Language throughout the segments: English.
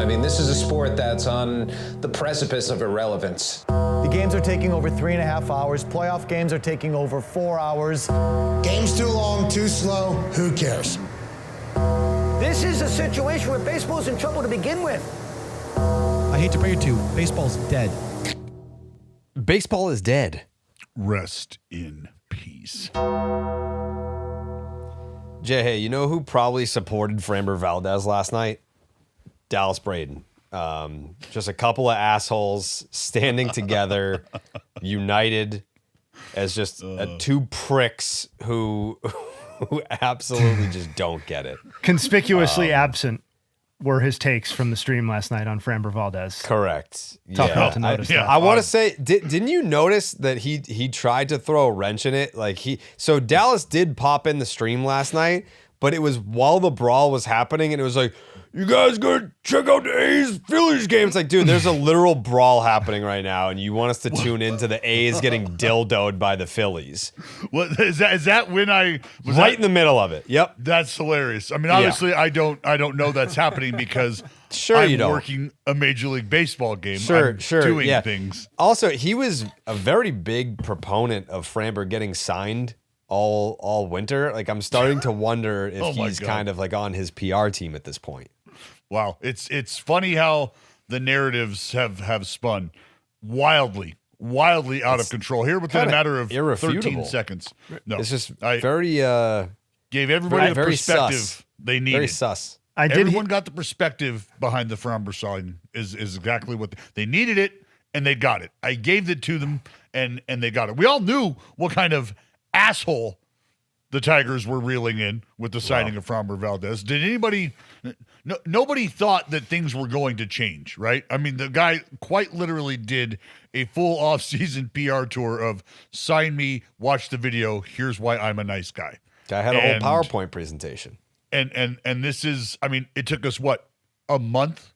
I mean, this is a sport that's on the precipice of irrelevance. The games are taking over 3.5 hours. Playoff games are taking over 4 hours. Game's too long, too slow. Who cares? This is a situation where baseball's in trouble to begin with. I hate to break it to you, baseball's dead. Baseball is dead. Rest in peace. Jay, hey, you know who probably supported Framber Valdez last night? Dallas Braden. Just a couple of assholes standing together, united as just two pricks who absolutely just don't get it. Conspicuously absent were his takes from the stream last night on Framber Valdez. Correct. Tough not to notice that. I want to say, didn't you notice that he tried to throw a wrench in it? So Dallas did pop in the stream last night, but it was while the brawl was happening, and it was like, you guys gotta check out the A's Phillies game. It's like, dude, there's a literal brawl happening right now, and you want us to tune into the A's getting dildoed by the Phillies. What is that when I was right in the middle of it? Yep. That's hilarious. I mean, obviously, I don't know that's happening because I'm working a Major League Baseball game. I'm doing things. Also, he was a very big proponent of Framber getting signed all winter. Like, I'm starting to wonder if he's kind of like on his PR team at this point. Wow, it's funny how the narratives have spun wildly out of control here within a matter of 13 seconds. No, it's just very gave everybody the perspective sus. They needed. Very sus. Everyone got the perspective behind the Framber sign is exactly what they needed it, and they got it. I gave it to them, and they got it. We all knew what kind of asshole the Tigers were reeling in with the signing of Framber Valdez. Did anybody? Nobody thought that things were going to change, right? I mean, the guy quite literally did a full off-season PR tour of sign me, watch the video, here's why I'm a nice guy. Guy had a whole PowerPoint presentation. And this is, I mean, it took us a month?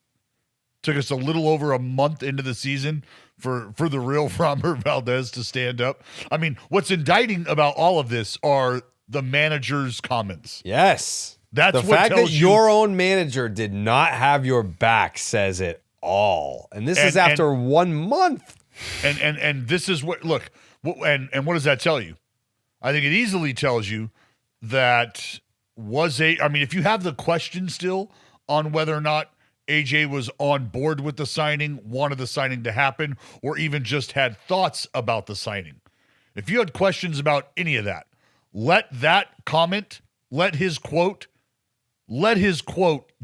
Took us a little over a month into the season for the real Framber Valdez to stand up. I mean, what's indicting about all of this are the manager's comments. Yes. That's the what fact tells that your own manager did not have your back says it all. And this is after 1 month. And this is what what does that tell you? I think it easily tells you that if you have the question still on whether or not AJ was on board with the signing, wanted the signing to happen, or even just had thoughts about the signing. If you had questions about any of that, let that comment, let his quote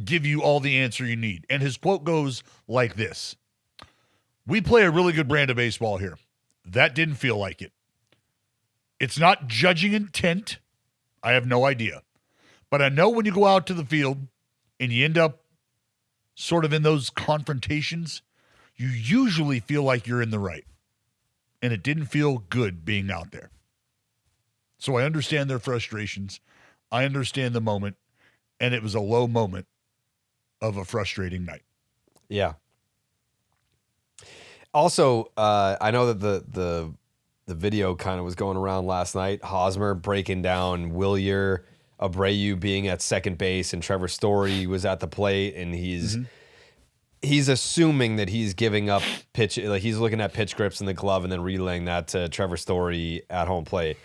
give you all the answer you need. And his quote goes like this: "We play a really good brand of baseball here. That didn't feel like it. It's not judging intent. I have no idea. But I know when you go out to the field and you end up sort of in those confrontations, you usually feel like you're in the right. And it didn't feel good being out there. So I understand their frustrations. I understand the moment. And it was a low moment of a frustrating night." Yeah. Also, I know that the video kind of was going around last night. Hosmer breaking down Wilyer, Abreu being at second base, and Trevor Story was at the plate, and he's assuming that he's giving up pitch, like he's looking at pitch grips in the glove and then relaying that to Trevor Story at home plate.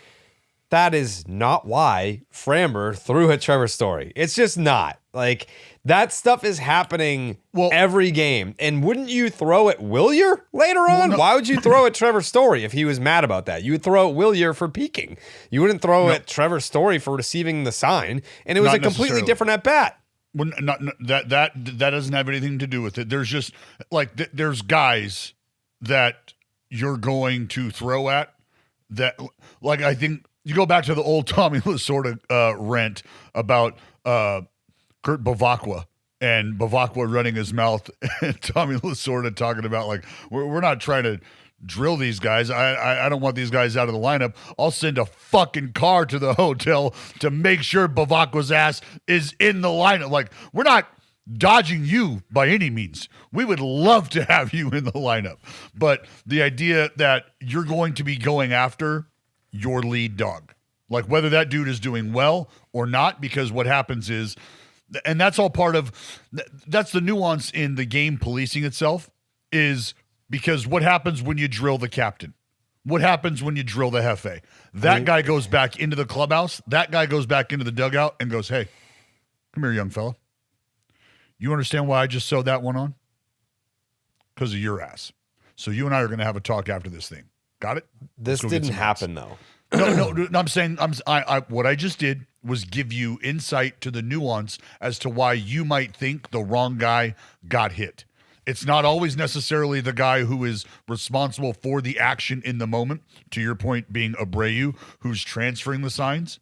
That is not why Framber threw at Trevor Story. It's just not. Like, that stuff is happening every game. And wouldn't you throw at Wilyer later on? No. Why would you throw at Trevor Story if he was mad about that? You would throw at Wilyer for peaking. You wouldn't throw at Trevor Story for receiving the sign. And it was a completely different at bat. Well, that doesn't have anything to do with it. There's just there's guys that you're going to throw at that, like, I think you go back to the old Tommy Lasorda rant about Kurt Bavacqua and Bavacqua running his mouth and Tommy Lasorda talking about, like, we're not trying to drill these guys. I don't want these guys out of the lineup. I'll send a fucking car to the hotel to make sure Bavacqua's ass is in the lineup. Like, we're not dodging you by any means. We would love to have you in the lineup. But the idea that you're going to be going after your lead dog, like whether that dude is doing well or not, because what happens is And that's all part of that's the nuance in the game policing itself, is because what happens when you drill the captain? What happens when you drill the Jefe? That guy goes back into the clubhouse. That guy goes back into the dugout and goes, hey, come here, young fella. You understand why I just sewed that one on? Because of your ass. So you and I are going to have a talk after this thing. Got it? This didn't happen, though. No, I'm saying what I just did was give you insight to the nuance as to why you might think the wrong guy got hit. It's not always necessarily the guy who is responsible for the action in the moment, to your point being Abreu, who's transferring the signs.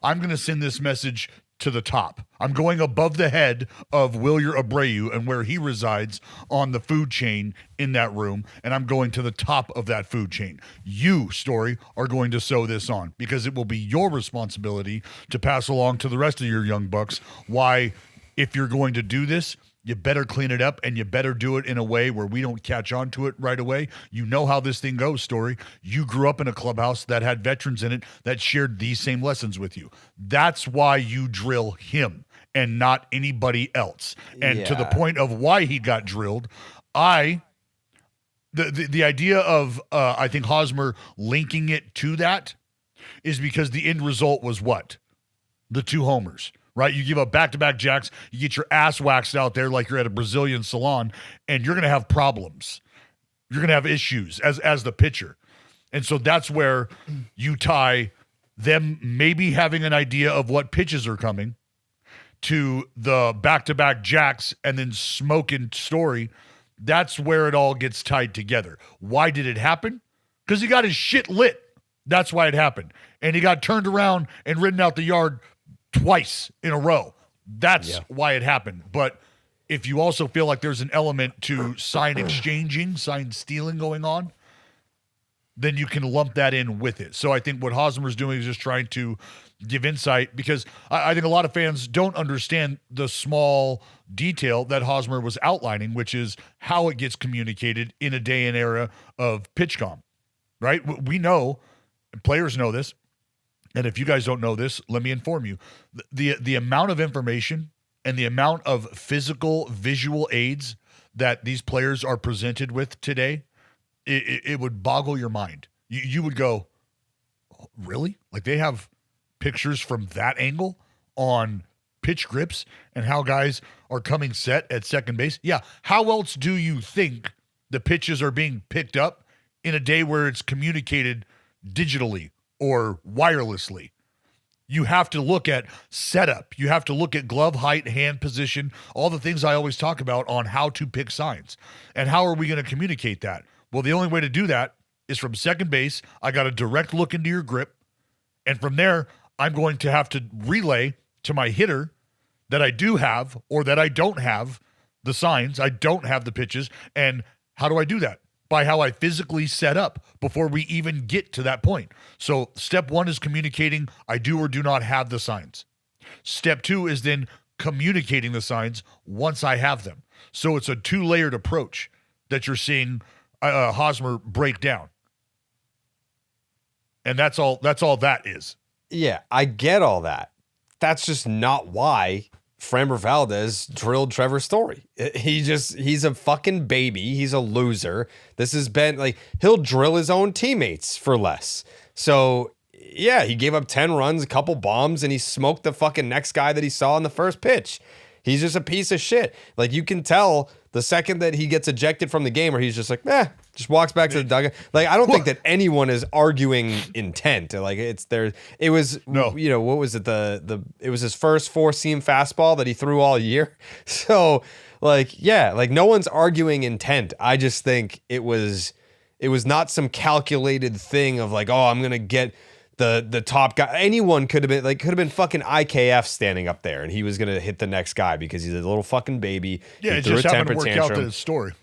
I'm going to send this message to the top. I'm going above the head of Wilyer Abreu and where he resides on the food chain in that room, and I'm going to the top of that food chain. You, Story, are going to sew this on because it will be your responsibility to pass along to the rest of your young bucks why, if you're going to do this, you better clean it up, and you better do it in a way where we don't catch on to it right away. You know how this thing goes, Story. You grew up in a clubhouse that had veterans in it that shared these same lessons with you. That's why you drill him and not anybody else. And to the point of why he got drilled, the idea of I think Hosmer linking it to that is because the end result was what? The 2 homers. Right? You give up back-to-back jacks, you get your ass waxed out there like you're at a Brazilian salon, and you're going to have problems. You're going to have issues as the pitcher. And so that's where you tie them maybe having an idea of what pitches are coming to the back-to-back jacks and then smoking Story. That's where it all gets tied together. Why did it happen? Because he got his shit lit. That's why it happened. And he got turned around and ridden out the yard twice in a row. That's why it happened. But if you also feel like there's an element to sign exchanging, sign stealing going on, then you can lump that in with it. So I think what Hosmer's doing is just trying to give insight, because I think a lot of fans don't understand the small detail that Hosmer was outlining, which is how it gets communicated in a day and era of PitchCom, right? We know, and players know this, and if you guys don't know this, let me inform you. The amount of information and the amount of physical visual aids that these players are presented with today, it would boggle your mind. You would go, really? Like, they have pictures from that angle on pitch grips and how guys are coming set at second base? Yeah. How else do you think the pitches are being picked up in a day where it's communicated digitally or wirelessly? You have to look at setup. You have to look at glove height, hand position, all the things I always talk about on how to pick signs. And how are we going to communicate that? Well, the only way to do that is from second base. I got a direct look into your grip. And from there, I'm going to have to relay to my hitter that I do have or that I don't have the signs. I don't have the pitches. And how do I do that? By how I physically set up before we even get to that point. So step one is communicating I do or do not have the signs. Step two is then communicating the signs once I have them. So it's a 2-layered approach that you're seeing Hosmer break down. And that's all that is. Yeah, I get all that. That's just not why Framber Valdez drilled Trevor Story. He's a fucking baby. He's a loser. This has been like, he'll drill his own teammates for less. So yeah, he gave up 10 runs, a couple bombs, and he smoked the fucking next guy that he saw on the first pitch. He's just a piece of shit. Like, you can tell the second that he gets ejected from the game, or he's just like, just walks back to the dugout. Like, I don't think that anyone is arguing intent. Like, it was, you know, what was it? It was his first 4-seam fastball that he threw all year. So, like, yeah, like, no one's arguing intent. I just think it was not some calculated thing of like, oh, I'm going to get the top guy. Anyone could have been fucking IKF standing up there, and he was gonna hit the next guy because he's a little fucking baby. Yeah, he it threw just a happened temper to work tantrum, out the story.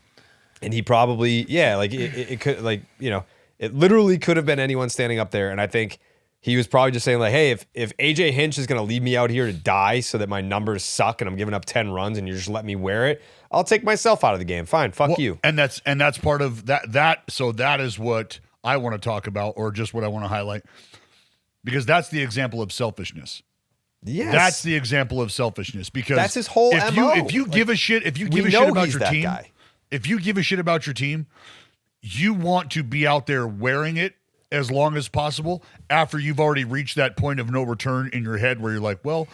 and he probably it could, like, you know, it literally could have been anyone standing up there. And I think he was probably just saying like, hey, if AJ Hinch is gonna leave me out here to die so that my numbers suck and I'm giving up 10 runs and you just let me wear it, I'll take myself out of the game. Fine, fuck you. And that's part of that. So that is what I want to talk about, or just what I want to highlight. Because that's the example of selfishness. Yes. That's the example of selfishness, because that's his whole MO. If you give a shit, if you give a shit about your team, if you give a shit about your team, you want to be out there wearing it as long as possible after you've already reached that point of no return in your head where you're like, well,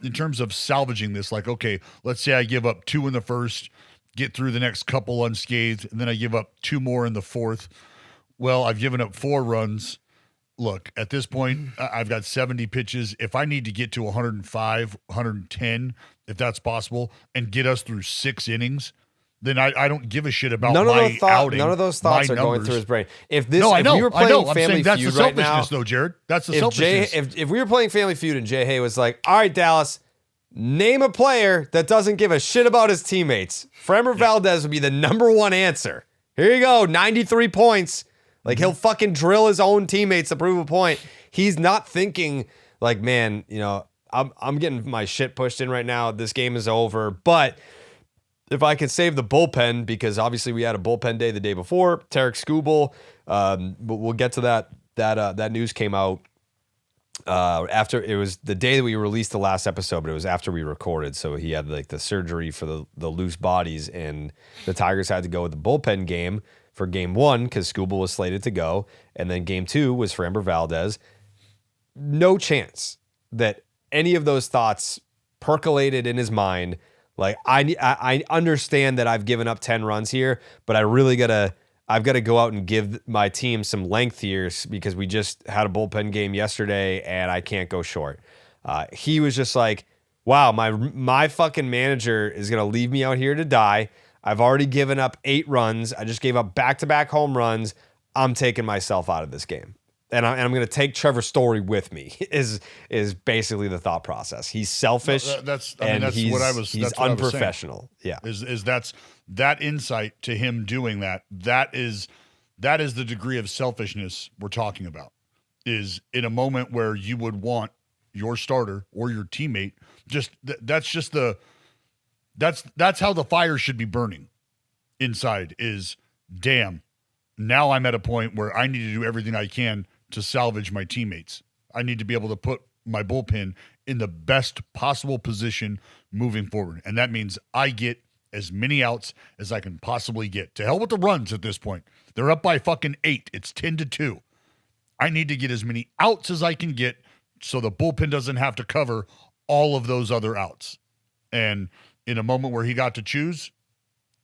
in terms of salvaging this, like, okay, let's say I give up 2 in the first, get through the next couple unscathed, and then I give up 2 more in the fourth. Well, I've given up 4 runs. Look, at this point, I've got 70 pitches. If I need to get to 105, 110, if that's possible, and get us through 6 innings, then I don't give a shit about my outing. None of those thoughts are going through his brain. If we were playing I'm Family saying that's Feud the right now, selfishness, though, Jared. That's the selfishness. If we were playing Family Feud and Jay Hay was like, all right, Dallas, name a player that doesn't give a shit about his teammates, Framber Valdez would be the number 1 answer. Here you go, 93 points. Like, he'll fucking drill his own teammates to prove a point. He's not thinking like, man, I'm getting my shit pushed in right now. This game is over. But if I could save the bullpen, because obviously we had a bullpen day the day before, Tarek Skubal, but we'll get to that. That news came out after, it was the day that we released the last episode, but it was after we recorded. So he had like the surgery for the loose bodies, and the Tigers had to go with the bullpen game for game 1 because Skubal was slated to go, and then game 2 was Framber Valdez. No chance that any of those thoughts percolated in his mind. Like, I understand that I've given up 10 runs here, but I've got to go out and give my team some length here because we just had a bullpen game yesterday and I can't go short. He was just like, wow, my fucking manager is going to leave me out here to die. I've already given up 8 runs. I just gave up back-to-back home runs. I'm taking myself out of this game. And I'm going to take Trevor Story with me is basically the thought process. He's selfish. That's he's, what I was. He's that's what unprofessional. Yeah, that's that insight to him doing that. That is the degree of selfishness we're talking about. Is in a moment where you would want your starter or your teammate. That's how the fire should be burning inside. Is damn. Now I'm at a point where I need to do everything I can to salvage my teammates. I need to be able to put my bullpen in the best possible position moving forward. And that means I get as many outs as I can possibly get. To hell with the runs at this point. They're up by fucking 8. It's 10-2. I need to get as many outs as I can get so the bullpen doesn't have to cover all of those other outs. And in a moment where he got to choose,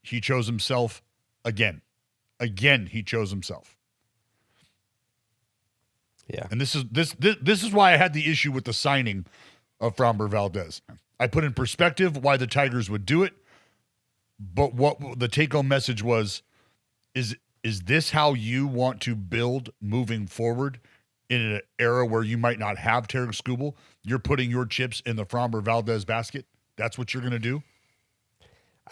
he chose himself again. Again, he chose himself. Yeah. And this is why I had the issue with the signing of Framber Valdez. I put in perspective why the Tigers would do it, but what the take-home message was, is this how you want to build moving forward in an era where you might not have Tarek Skubal? You're putting your chips in the Framber Valdez basket? That's what you're going to do?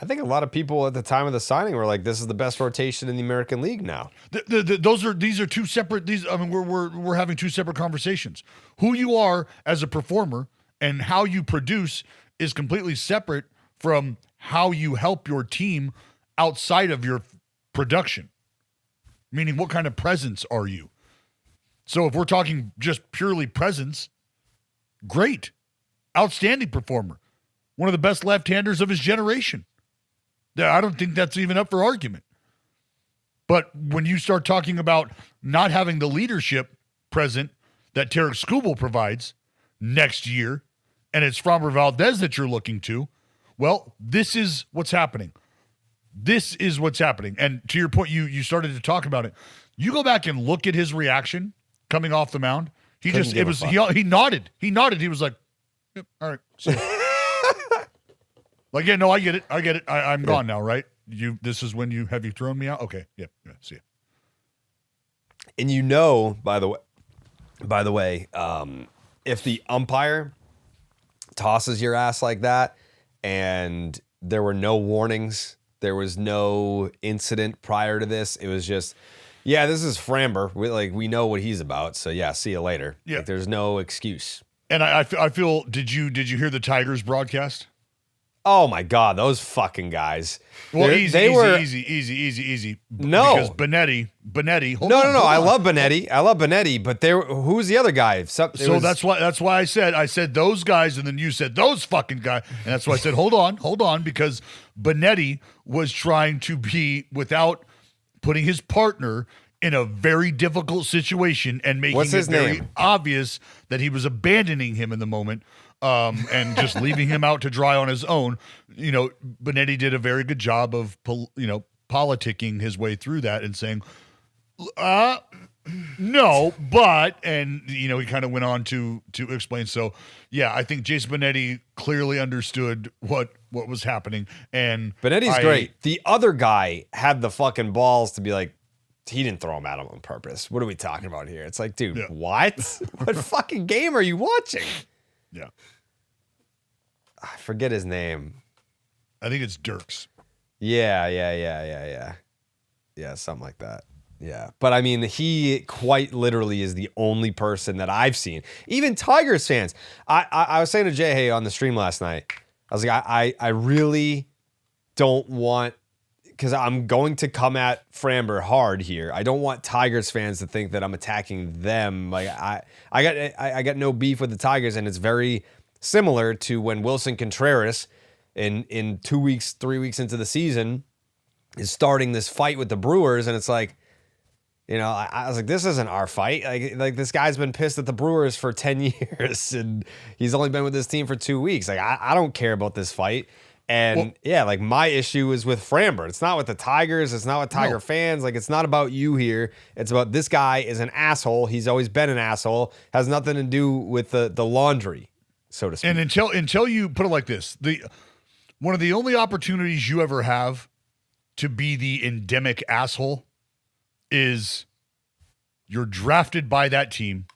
I think a lot of people at the time of the signing were like, "This is the best rotation in the American League now." These are two separate. We're having two separate conversations. Who you are as a performer and how you produce is completely separate from how you help your team outside of your production. Meaning, what kind of presence are you? So, if we're talking just purely presence, great, outstanding performer, one of the best left-handers of his generation. I don't think that's even up for argument. But when you start talking about not having the leadership present that Tarek Skubal provides next year, and it's Framber Valdez that you're looking to, well, this is what's happening. This is what's happening. And to your point, you started to talk about it. You go back and look at his reaction coming off the mound. He nodded. He nodded. He was like, yep, all right. See ya. Like, yeah, no, I get it. I'm gone now, right? This is when you thrown me out? Okay. Yep. Yeah, see ya. And by the way, if the umpire tosses your ass like that and there were no warnings, there was no incident prior to this, it was just, yeah, this is Framber. We know what he's about. So yeah, see you later. Yeah. Like, there's no excuse. And I feel, did you hear the Tigers broadcast? Oh my God, those fucking guys. Well, They easy. No. Because Benetti. No. I love Benetti, but who's the other guy? That's why I said those guys, and then you said those fucking guys, and that's why I said hold on, because Benetti was trying to be without putting his partner in a very difficult situation and making it very obvious that he was abandoning him in the moment. And just leaving him out to dry on his own. You know, Benetti did a very good job of, politicking his way through that and saying, no, but, and, he kind of went on to explain. So, yeah, I think Jason Benetti clearly understood what was happening. And Benetti's great. The other guy had the fucking balls to be like, he didn't throw him at him on purpose. What are we talking about here? It's like, dude, what? What fucking game are you watching? Yeah. I forget his name. I think it's Dirks. Yeah, something like that. Yeah. But I mean, he quite literally is the only person that I've seen. Even Tigers fans. I was saying to Jay Hay on the stream last night, I was like, I really don't want, because I'm going to come at Framber hard here. I don't want Tigers fans to think that I'm attacking them. Like I got no beef with the Tigers, and it's very similar to when Wilson Contreras in 2 weeks, 3 weeks into the season is starting this fight with the Brewers, and it's like, I was like, this isn't our fight. Like this guy's been pissed at the Brewers for 10 years, and he's only been with this team for 2 weeks. Like I don't care about this fight. And like my issue is with Framber. It's not with the Tigers. It's not with Tiger fans. Like, it's not about you here. It's about this guy is an asshole. He's always been an asshole. Has nothing to do with the laundry, so to speak. And until you put it like this, one of the only opportunities you ever have to be the endemic asshole is you're drafted by that team.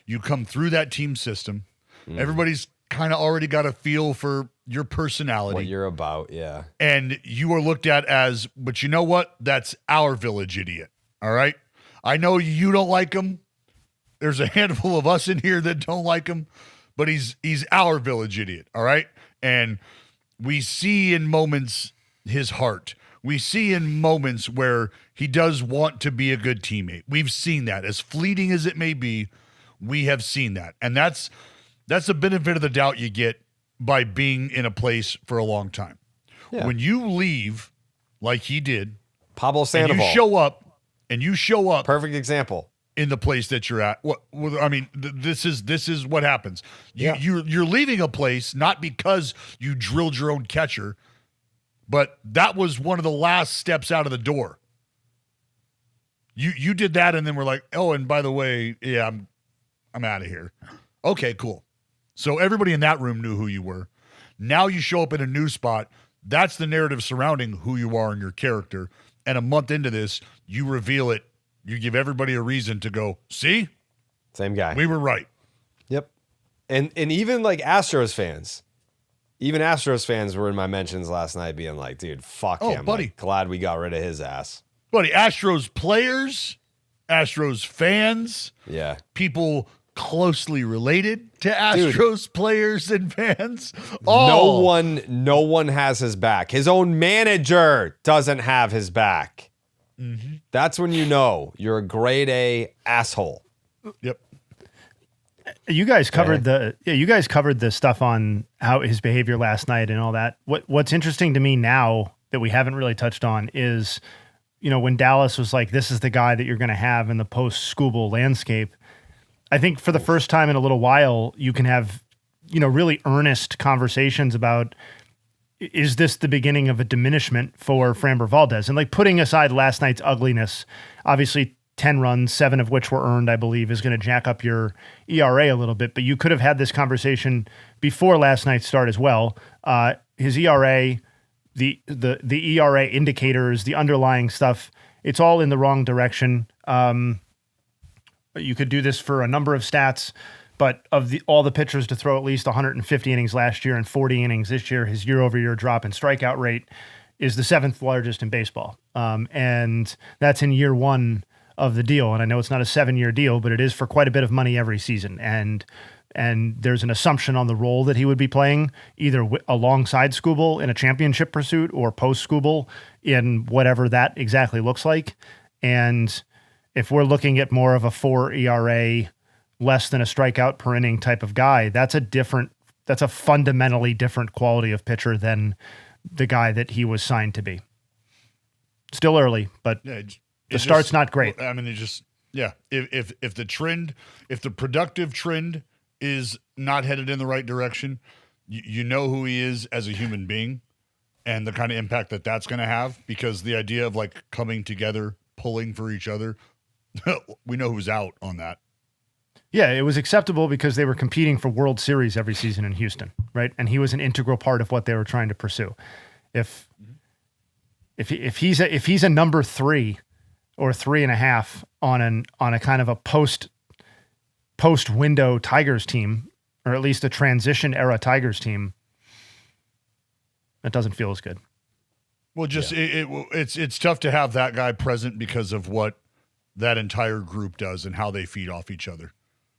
You come through that team system. Everybody's kind of already got a feel for your personality, what you're about, yeah. And you are looked at as, but you know what? That's our village idiot. All right. I know you don't like him. There's a handful of us in here that don't like him, but he's our village idiot. All right. And we see in moments his heart. We see in moments where he does want to be a good teammate. We've seen that, as fleeting as it may be. We have seen that. And that's the benefit of the doubt you get by being in a place for a long time. Yeah. When you leave, like he did, Pablo Sandoval, and you show up, perfect example, in the place that you're at. This is what happens. You're leaving a place not because you drilled your own catcher, but that was one of the last steps out of the door. You did that, and then we're like, oh, and by the way, yeah, I'm out of here. Okay, cool. So everybody in that room knew who you were. Now you show up in a new spot. That's the narrative surrounding who you are and your character. And a month into this, you reveal it. You give everybody a reason to go, see? Same guy. We were right. Yep. And even like Astros fans. Even Astros fans were in my mentions last night being like, dude, fuck him. Buddy. Like, glad we got rid of his ass. Buddy, Astros players, Astros fans, people closely related to Astros players and fans. No one has his back. His own manager doesn't have his back. Mm-hmm. That's when you know you're a grade A asshole. Yep. You guys covered the stuff on how his behavior last night and all that. What's interesting to me now that we haven't really touched on is, when Dallas was like, this is the guy that you're going to have in the post-Skubal landscape. I think for the first time in a little while, you can have, really earnest conversations about, is this the beginning of a diminishment for Framber Valdez? And like, putting aside last night's ugliness, obviously 10 runs, 7 of which were earned, I believe, is going to jack up your ERA a little bit. But you could have had this conversation before last night's start as well. His ERA, the ERA indicators, the underlying stuff, it's all in the wrong direction. You could do this for a number of stats, but of all the pitchers to throw at least 150 innings last year and 40 innings this year, his year-over-year drop in strikeout rate is the 7th largest in baseball. And that's in year one of the deal. And I know it's not a 7-year deal, but it is for quite a bit of money every season. And and there's an assumption on the role that he would be playing, either alongside Skubal in a championship pursuit or post Skubal in whatever that exactly looks like. And if we're looking at more of a 4 ERA, less than a strikeout per inning type of guy, that's a fundamentally different quality of pitcher than the guy that he was signed to be. Still early, but the start's not great. I mean, if the productive trend is not headed in the right direction, you know who he is as a human being and the kind of impact that that's going to have, because the idea of like coming together, pulling for each other, we know who's out on that. Yeah, it was acceptable because they were competing for World Series every season in Houston, right? And he was an integral part of what they were trying to pursue. If he's a number 3 or 3.5 on a kind of a post window Tigers team, or at least a transition era Tigers team, that doesn't feel as good. Well, it's tough to have that guy present because of what that entire group does and how they feed off each other.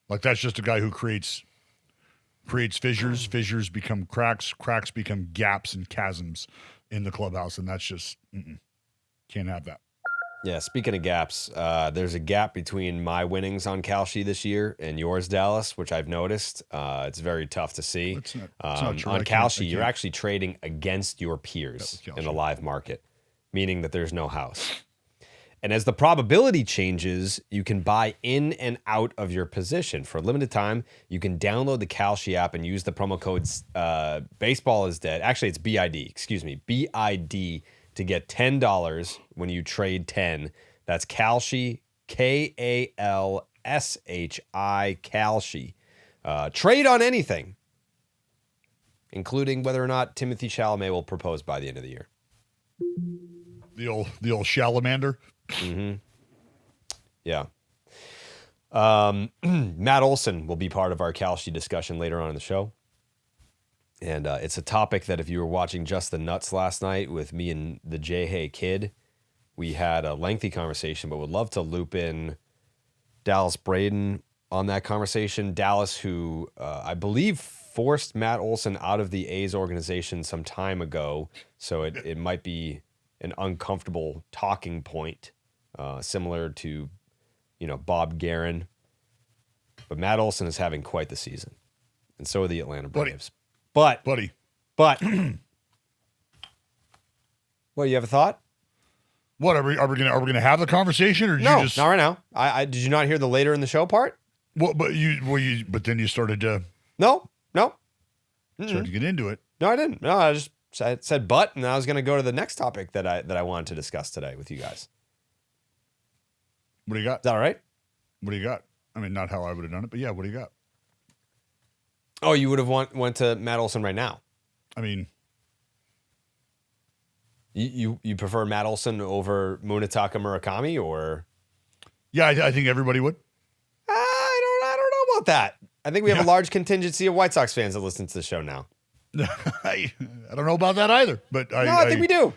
Like, that's just a guy who creates fissures. Fissures become cracks. Cracks become gaps and chasms in the clubhouse, and that's just can't have that. Yeah, speaking of gaps, there's a gap between my winnings on Kalshi this year and yours, Dallas, which I've noticed. It's very tough to see. It's not true. On Kalshi, you're actually trading against your peers in a live market, meaning that there's no house. And as the probability changes, you can buy in and out of your position. For a limited time, you can download the Kalshi app and use the promo code baseball is dead. Actually, it's BID, excuse me, BID to get $10 when you trade 10. That's Kalshi, Kalshi, Kalshi. Trade on anything, including whether or not Timothy Chalamet will propose by the end of the year. The old Shalamander. Mm-hmm. Yeah. Matt Olson will be part of our Kalshi discussion later on in the show. And it's a topic that if you were watching Just the Nuts last night with me and the Hay kid, we had a lengthy conversation, but would love to loop in Dallas Braden on that conversation. Dallas, who I believe forced Matt Olson out of the A's organization some time ago. So it might be an uncomfortable talking point, similar to, Bob Guerin. But Matt Olson is having quite the season. And so are the Atlanta Braves. But what, you have a thought? What are we gonna have the conversation, or did no, you just not right now? I did you not hear the later in the show part? Well, but then you started to No. started to get into it. No, I didn't. No, I said but, and I was going to go to the next topic that I wanted to discuss today with you guys. What do you got? Is that all right? What do you got? I mean, not how I would have done it, but yeah, what do you got? Oh, you would have went to Matt Olson right now. I mean, you prefer Matt Olson over Munetaka Murakami, or? Yeah, I think everybody would. I don't know about that. I think we have a large contingency of White Sox fans that listen to the show now. I don't know about that either, but I think we do.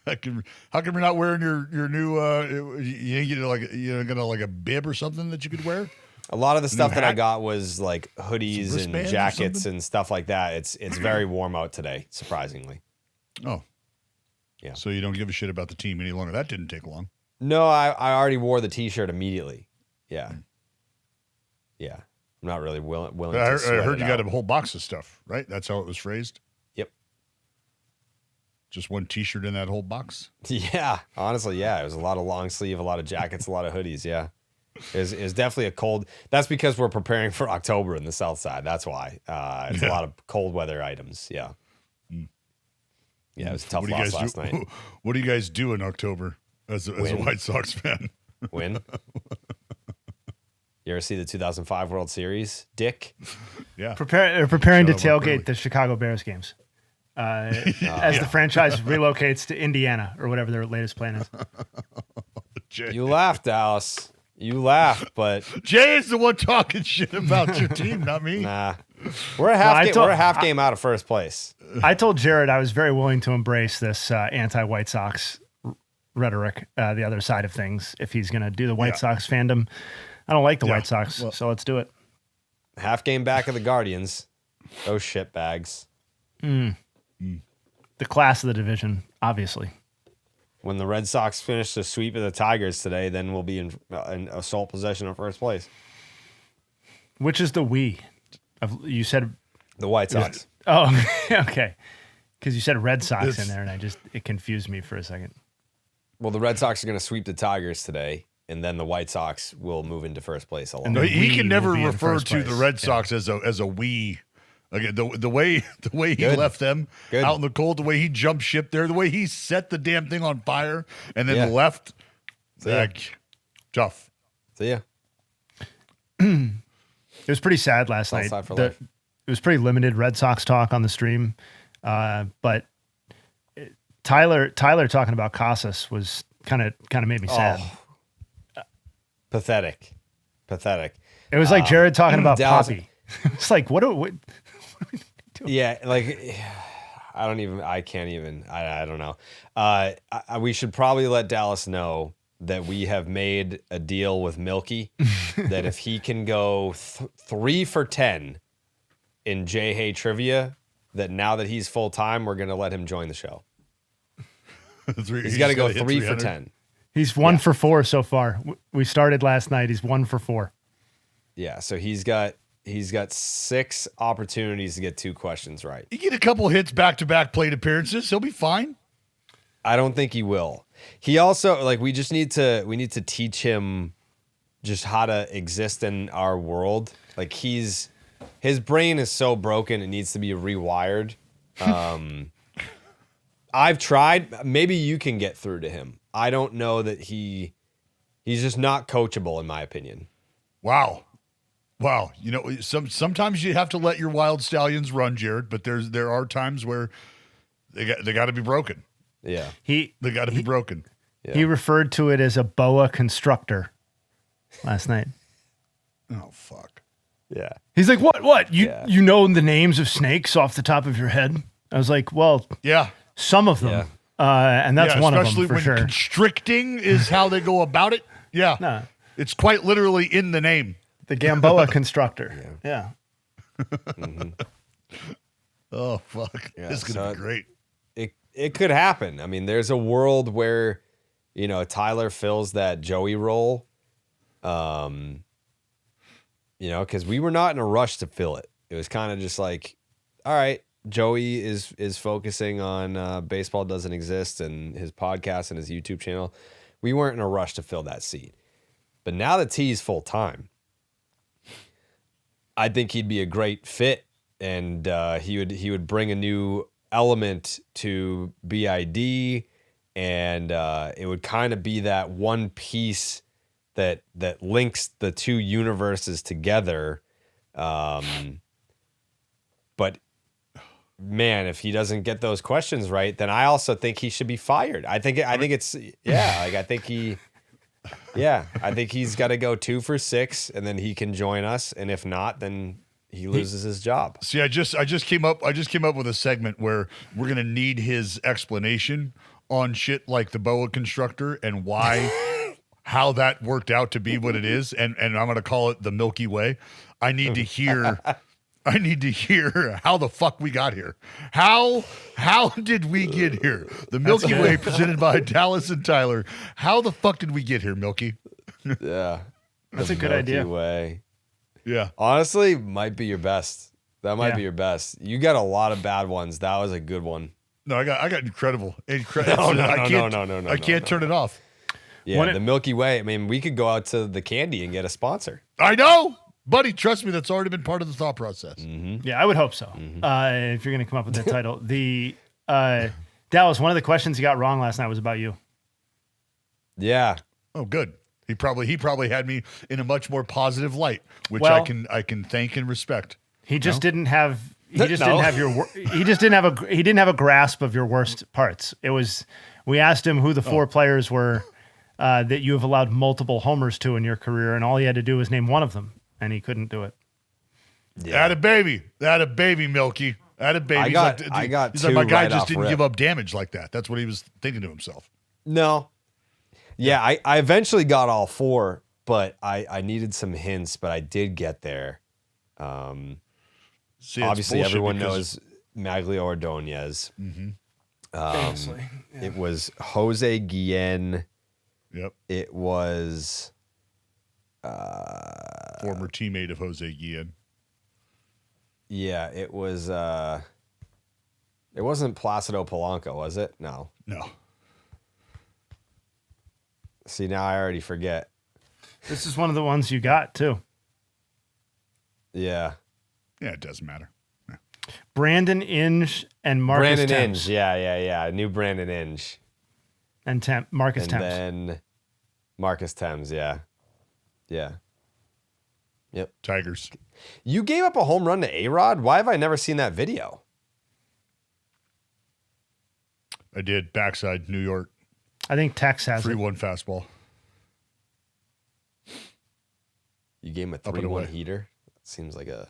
How come you're not wearing your new? You got like a bib or something that you could wear? A lot of the stuff that I got was like hoodies and jackets and stuff like that. It's very warm out today, surprisingly. Oh, yeah. So you don't give a shit about the team any longer. That didn't take long. No, I already wore the T-shirt immediately. Yeah. Yeah. I'm not really willing to I sweat heard it you out. got a whole box of stuff, right? That's how it was phrased? Yep. Just one T-shirt in that whole box? Yeah. Honestly, yeah. It was a lot of long sleeve, a lot of jackets, a lot of hoodies. Yeah. It was definitely a cold. That's because we're preparing for October in the South Side. That's why. It's a lot of cold weather items. Yeah. Yeah, it was a tough loss last night. What do you guys do in October as a White Sox fan? Win. You ever see the 2005 World Series, Dick? Yeah. Preparing to tailgate the Chicago Bears games as the franchise relocates to Indiana or whatever their latest plan is. You laugh, Dallas. You laugh, but Jay is the one talking shit about your team, not me. Nah. We're a half game out of first place. I told Jared I was very willing to embrace this anti-White Sox rhetoric, the other side of things, if he's going to do the White Sox fandom. I don't like the White Sox, so let's do it. half game back of the Guardians. Those shit bags. The class of the division, obviously. When the Red Sox finish the sweep of the Tigers today, then we'll be in sole possession of first place. Which is the we? You said The White Sox. Oh, okay. Because you said Red Sox in there, and it confused me for a second. Well, the Red Sox are going to sweep the Tigers today, and then the White Sox will move into first place along. And He can never will be in refer first to the place. Red Sox as a we. Again, the way he Good. left them Good. out in the cold, the way he jumped ship there, the way he set the damn thing on fire and then Yeah. left, Yeah. tough. See ya. It was pretty sad last night. Southside for life. It was pretty limited Red Sox talk on the stream, but Tyler talking about Casas was kind of made me sad. Pathetic. It was like Jared talking about Dallas- Poppy. It's like what? Yeah, like I don't know. We should probably let Dallas know that we have made a deal with Milky that if he can go 3 for 10 in Hay trivia, that now that he's full time, we're going to let him join the show. He's got to go 3 for 10. He's 1 for 4 so far. We started last night. He's 1 for 4. Yeah, so he's got 6 opportunities to get 2 questions right. You get a couple hits back-to-back plate appearances, he'll be fine. I don't think he will. He also we need to teach him just how to exist in our world. Like his brain is so broken it needs to be rewired. I've tried. Maybe you can get through to him. I don't know that he's just not coachable in my opinion. Wow. You know, sometimes you have to let your wild stallions run, Jared, but there are times where they got to be broken. Yeah. They got to be broken. Yeah. He referred to it as a boa constructor last night. Oh, fuck. Yeah. He's like, what? Yeah. You know the names of snakes off the top of your head? I was like, well, Yeah. some of them. And that's one of them especially for when sure. constricting is how they go about it. Yeah. No. It's quite literally in the name. The Gamboa constructor. Yeah. Oh, fuck. Yeah, This is going to be great. It could happen. I mean, there's a world where, Tyler fills that Joey role. Because we were not in a rush to fill it. It was kind of just like, all right, Joey is focusing on Baseball Doesn't Exist and his podcast and his YouTube channel. We weren't in a rush to fill that seat. But now that T's full time, I think he'd be a great fit, and he would bring a new element to BID, and it would kind of be that one piece that links the two universes together. But man, if he doesn't get those questions right, then I also think he should be fired. I think he's got to go 2 for 6, and then he can join us. And if not, then he loses his job. See, I just came up with a segment where we're gonna need his explanation on shit like the boa constructor and why, how that worked out to be what it is, and I'm gonna call it the Milky Way. I need to hear how the fuck we got here. How did we get here? The Milky Way presented by Dallas and Tyler. How the fuck did we get here, Milky? Yeah, That's a good Milky idea. Way. Yeah. Honestly, might be your best. That might be your best. You got a lot of bad ones. That was a good one. No, I got incredible. No. I can't turn it off. Yeah, the Milky Way. I mean, we could go out to the candy and get a sponsor. I know, buddy. Trust me, that's already been part of the thought process. Yeah, I would hope so. If you're going to come up with the title. The Dallas, one of the questions you got wrong last night was about you. Yeah. Oh, good. He probably had me in a much more positive light, which Well, I can thank and respect. He just didn't have. He just didn't have your. He just didn't have a. He didn't have a grasp of your worst parts. It was. We asked him who the 4 players were that you have allowed multiple homers to in your career, and all he had to do was name one of them, and he couldn't do it. Yeah. That a baby, Milky. That a baby. I got He's 2 like, my guy right just off didn't rip. give up damage like that. That's what he was thinking to himself. No. Yeah, I eventually got all 4, but I needed some hints, but I did get there. See, it's Obviously, bullshit everyone because- knows Maglio Ordonez. Famously. It was Jose Guillen. Yep. It was Former teammate of Jose Guillen. yeah. It was. It wasn't Placido Polanco, was it? No. No. See, now I already forget. This is one of the ones you got too. Yeah. Yeah, it doesn't matter. Brandon Inge and Marcus Brandon Thames. Inge. Yeah. I knew Brandon Inge. And Marcus And Thames. then Marcus Thames. Yeah. Yep. Tigers. You gave up a home run to A-Rod? Why have I never seen that video? I did. Backside, New York. I think Tex has it. 3-1 fastball. You gave him a Up and 3-1 away. heater? Seems like a...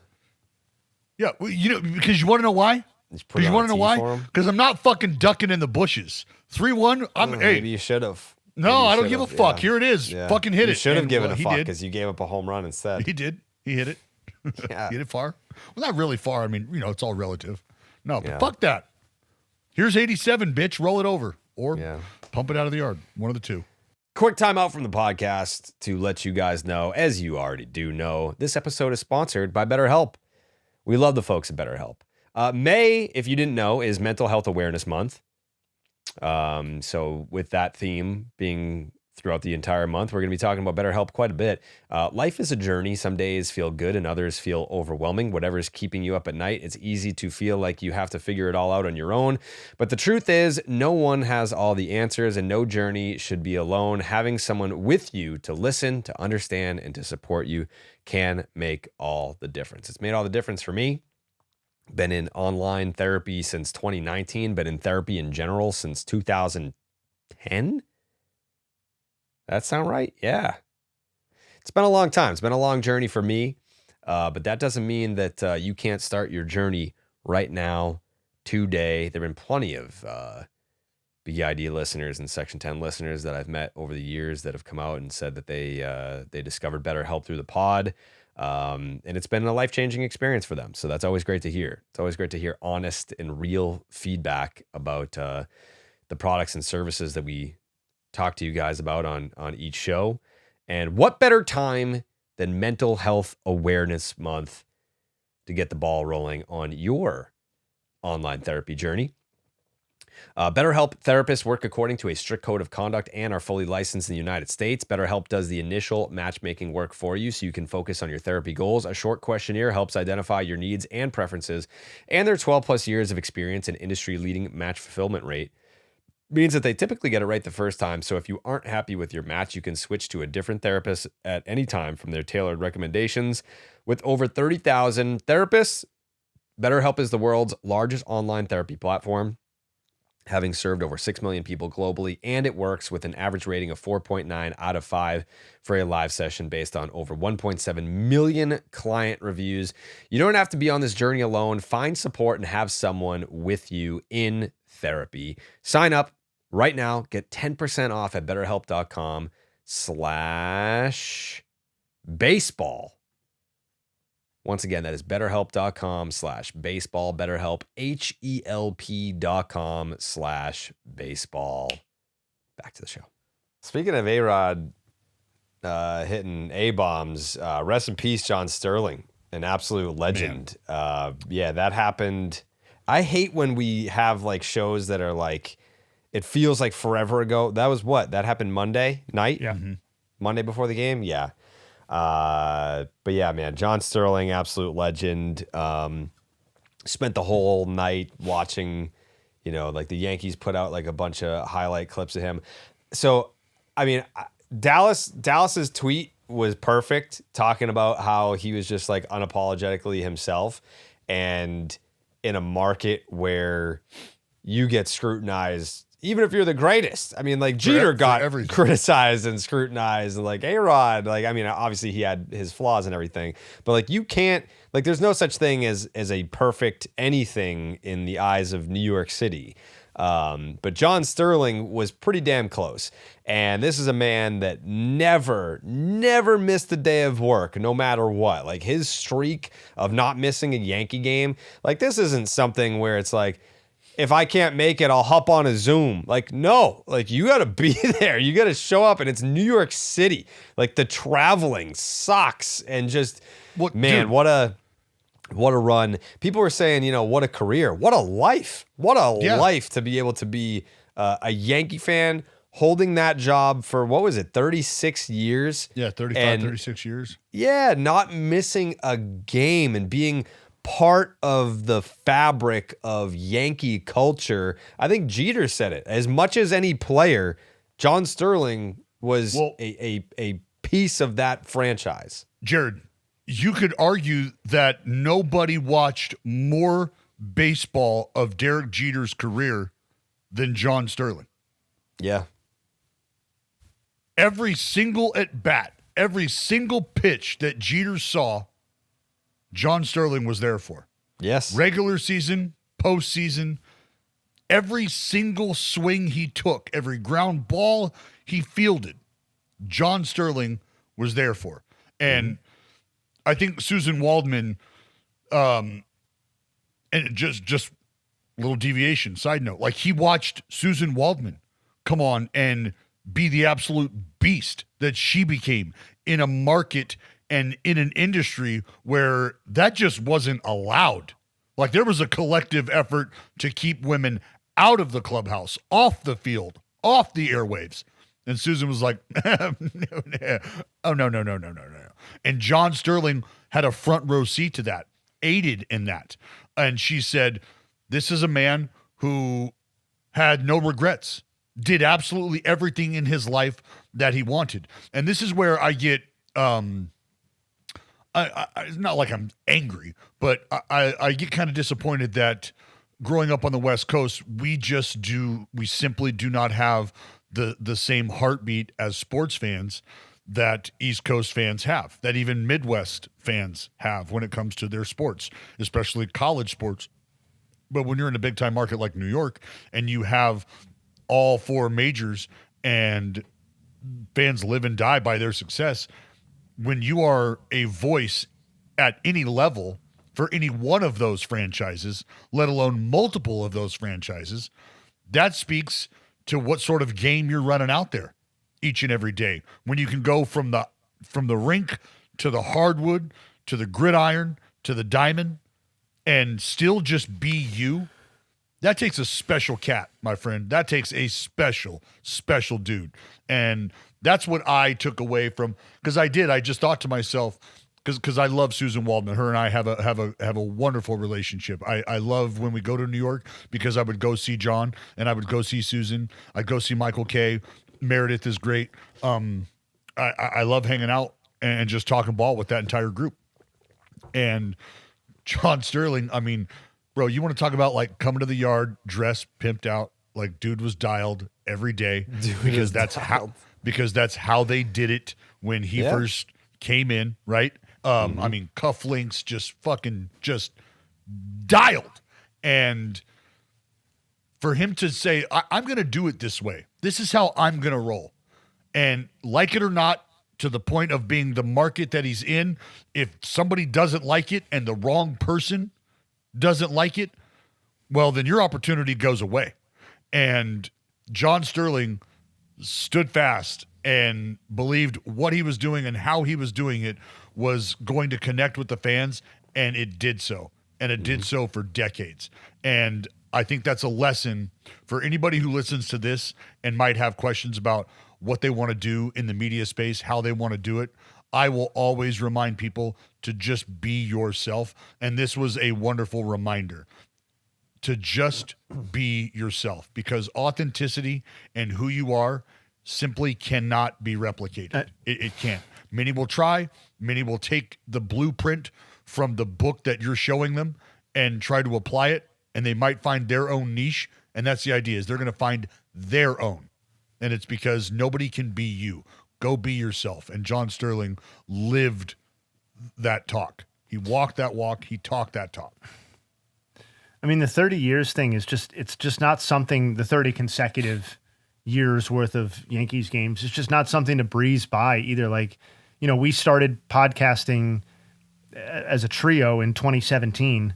Yeah, well, because you want to know why? Just put Because it you on want to know a tee why? for him? Because I'm not fucking ducking in the bushes. 3-1. Hey, Maybe you should have. no, I don't give a fuck. Here it is. Fucking hit You it. should have And, given well, a he fuck did. because you gave up a home run instead. He did. He hit it. Yeah. He hit it far. Well, not really far. I mean, it's all relative. No, but Yeah. fuck that. Here's 87, bitch. Roll it over. Or Yeah. pump it out of the yard. One of the two. Quick time out from the podcast to let you guys know, as you already do know, this episode is sponsored by BetterHelp. We love the folks at BetterHelp. May, if you didn't know, is Mental Health Awareness Month. So with that theme being throughout the entire month, we're going to be talking about BetterHelp quite a bit. Life is a journey. Some days feel good and others feel overwhelming. Whatever's keeping you up at night, it's easy to feel like you have to figure it all out on your own. But the truth is, no one has all the answers and no journey should be alone. Having someone with you to listen, to understand, and to support you can make all the difference. It's made all the difference for me. Been in online therapy since 2019, been in therapy in general since 2010. That sound right? Yeah. It's been a long time. It's been a long journey for me, but that doesn't mean that you can't start your journey right now, today. There have been plenty of BID listeners and Section 10 listeners that I've met over the years that have come out and said that they discovered BetterHelp through the pod. And it's been a life-changing experience for them. So that's always great to hear. It's always great to hear honest and real feedback about the products and services that we talk to you guys about on each show. And what better time than Mental Health Awareness Month to get the ball rolling on your online therapy journey. BetterHelp therapists work according to a strict code of conduct and are fully licensed in the United States. BetterHelp does the initial matchmaking work for you so you can focus on your therapy goals. A short questionnaire helps identify your needs and preferences, and their 12 plus years of experience and industry-leading match fulfillment rate means that they typically get it right the first time. So if you aren't happy with your match, you can switch to a different therapist at any time from their tailored recommendations. With over 30,000 therapists, BetterHelp is the world's largest online therapy platform, having served over 6 million people globally, and it works with an average rating of 4.9 out of 5 for a live session based on over 1.7 million client reviews. You don't have to be on this journey alone. Find support and have someone with you in therapy. Sign up right now. Get 10% off at betterhelp.com/baseball. Once again, that is betterhelp.com/baseball. BetterHelp, HELP.com/baseball. Back to the show. Speaking of A-Rod hitting A-bombs, rest in peace, John Sterling, an absolute legend. Yeah, that happened. I hate when we have like shows that are like, it feels like forever ago. That was what? That happened Monday night? Yeah. Monday before the game? Yeah. But yeah, man, John Sterling, absolute legend. Spent the whole night watching, like the Yankees put out like a bunch of highlight clips of him. So, I mean, Dallas's tweet was perfect, talking about how he was just like unapologetically himself, and in a market where you get scrutinized, even if you're the greatest. I mean, like Jeter got everything. criticized and scrutinized, and like A-Rod, like, I mean, obviously he had his flaws and everything, but like you can't, like, there's no such thing as a perfect anything in the eyes of New York City. But John Sterling was pretty damn close. And this is a man that never missed a day of work, no matter what. Like, his streak of not missing a Yankee game, like, this isn't something where it's like, if I can't make it, I'll hop on a Zoom. Like, no, like, you got to be there. You got to show up, and it's New York City. Like, the traveling sucks. And just, what a run. People were saying, what a career. What a life. What a life to be able to be a Yankee fan, holding that job for, 36 years? Yeah, 36 years. Yeah, not missing a game and being part of the fabric of Yankee culture. I think Jeter said it. As much as any player, John Sterling was a piece of that franchise. Jared, you could argue that nobody watched more baseball of Derek Jeter's career than John Sterling. Yeah. Every single at bat, every single pitch that Jeter saw, John Sterling was there for. Yes. Regular season, postseason, every single swing he took, every ground ball he fielded, John Sterling was there for. And I think Susan Waldman, and just a little deviation, side note, like, he watched Susan Waldman come on and be the absolute beast that she became in a market and in an industry where that just wasn't allowed. Like, there was a collective effort to keep women out of the clubhouse, off the field, off the airwaves. And Susan was like, oh, no. And John Sterling had a front row seat to that, aided in that. And she said, this is a man who had no regrets, did absolutely everything in his life that he wanted. And this is where I get, it's not like I'm angry, but I get kind of disappointed that growing up on the West Coast, we simply do not have the same heartbeat as sports fans that East Coast fans have, that even Midwest fans have when it comes to their sports, especially college sports. But when you're in a big time market like New York and you have all four majors and fans live and die by their success, when you are a voice at any level for any one of those franchises, let alone multiple of those franchises, that speaks to what sort of game you're running out there each and every day. When you can go from the rink to the hardwood to the gridiron to the diamond and still just be you, that takes a special cat, my friend. That takes a special dude. And that's what I took away from, because I just thought to myself, because I love Susan Waldman. Her and I have a wonderful relationship. I love when we go to New York, because I would go see John and I would go see Susan. I'd go see Michael K. Meredith is great. I love hanging out and just talking ball with that entire group. And John Sterling, I mean, bro, you want to talk about like coming to the yard, dressed, pimped out, like dude was dialed every day, because that's how they did it when he first came in, right? I mean, cufflinks, just dialed. And for him to say, I'm going to do it this way. This is how I'm going to roll. And like it or not, to the point of being the market that he's in, if somebody doesn't like it and the wrong person doesn't like it, well, then your opportunity goes away. And John Sterling stood fast and believed what he was doing and how he was doing it was going to connect with the fans, and it did so. And it did so for decades. And I think that's a lesson for anybody who listens to this and might have questions about what they want to do in the media space, how they want to do it. I will always remind people to just be yourself. And this was a wonderful reminder to just be yourself, because authenticity and who you are simply cannot be replicated. It can't. Many will try. Many will take the blueprint from the book that you're showing them and try to apply it, and they might find their own niche. And that's the idea, is they're going to find their own. And it's because nobody can be you. Go be yourself. And John Sterling lived that talk. He walked that walk. He talked that talk. I mean, the 30 years thing is it's just not something, the 30 consecutive years worth of Yankees games. It's just not something to breeze by either. Like, we started podcasting as a trio in 2017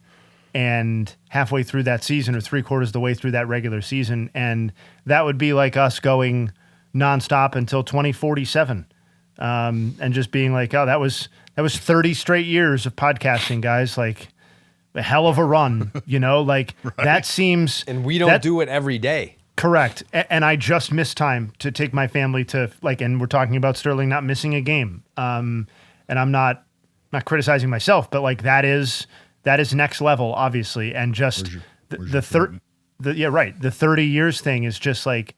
and halfway through that season or 3/4 of the way through that regular season. And that would be like us going nonstop until 2047. And just being like, oh, that was 30 straight years of podcasting, guys. Like, a hell of a run, like right. That seems. And we don't do it every day. Correct. And I just missed time to take my family to and we're talking about Sterling not missing a game. And I'm not criticizing myself, but like that is next level, obviously. And just the 30 years thing is just like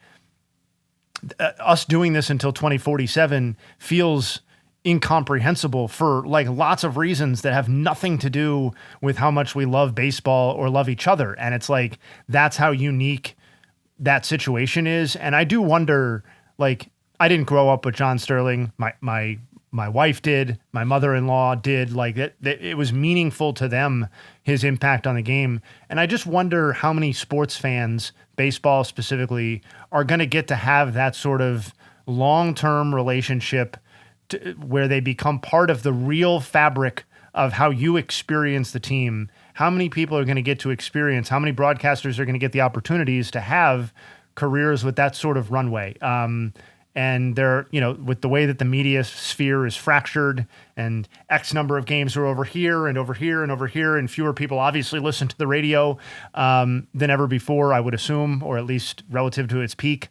us doing this until 2047 feels incomprehensible for like lots of reasons that have nothing to do with how much we love baseball or love each other. And it's like, that's how unique that situation is. And I do wonder, like, I didn't grow up with John Sterling. My wife did, my mother-in-law did. Like it was meaningful to them, his impact on the game. And I just wonder how many sports fans, baseball specifically, are going to get to have that sort of long-term relationship where they become part of the real fabric of how you experience the team. How many people are going to get to experience, how many broadcasters are going to get the opportunities to have careers with that sort of runway. And they're, with the way that the media sphere is fractured and X number of games are over here and over here and over here, and fewer people obviously listen to the radio than ever before, I would assume, or at least relative to its peak.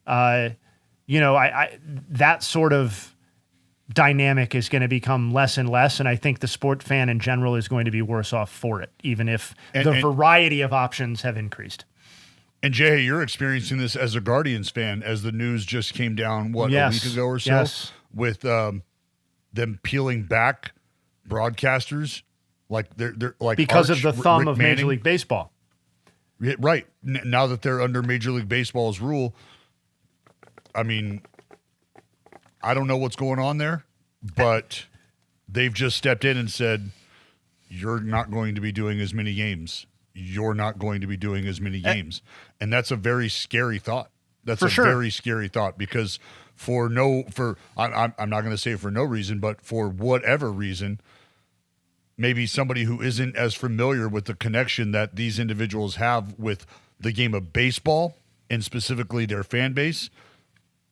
That sort of dynamic is going to become less and less, and I think the sport fan in general is going to be worse off for it, even if the variety of options have increased. And Jay, you're experiencing this as a Guardians fan, as the news just came down, a week ago or so, with them peeling back broadcasters, like they're like because of the thumb of Major League Baseball. Right. Now that they're under Major League Baseball's rule, I mean, I don't know what's going on there, but they've just stepped in and said, you're not going to be doing as many games. You're not going to be doing as many games. And that's a very scary thought. That's very scary thought, because I'm not going to say for no reason, but for whatever reason, maybe somebody who isn't as familiar with the connection that these individuals have with the game of baseball and specifically their fan base,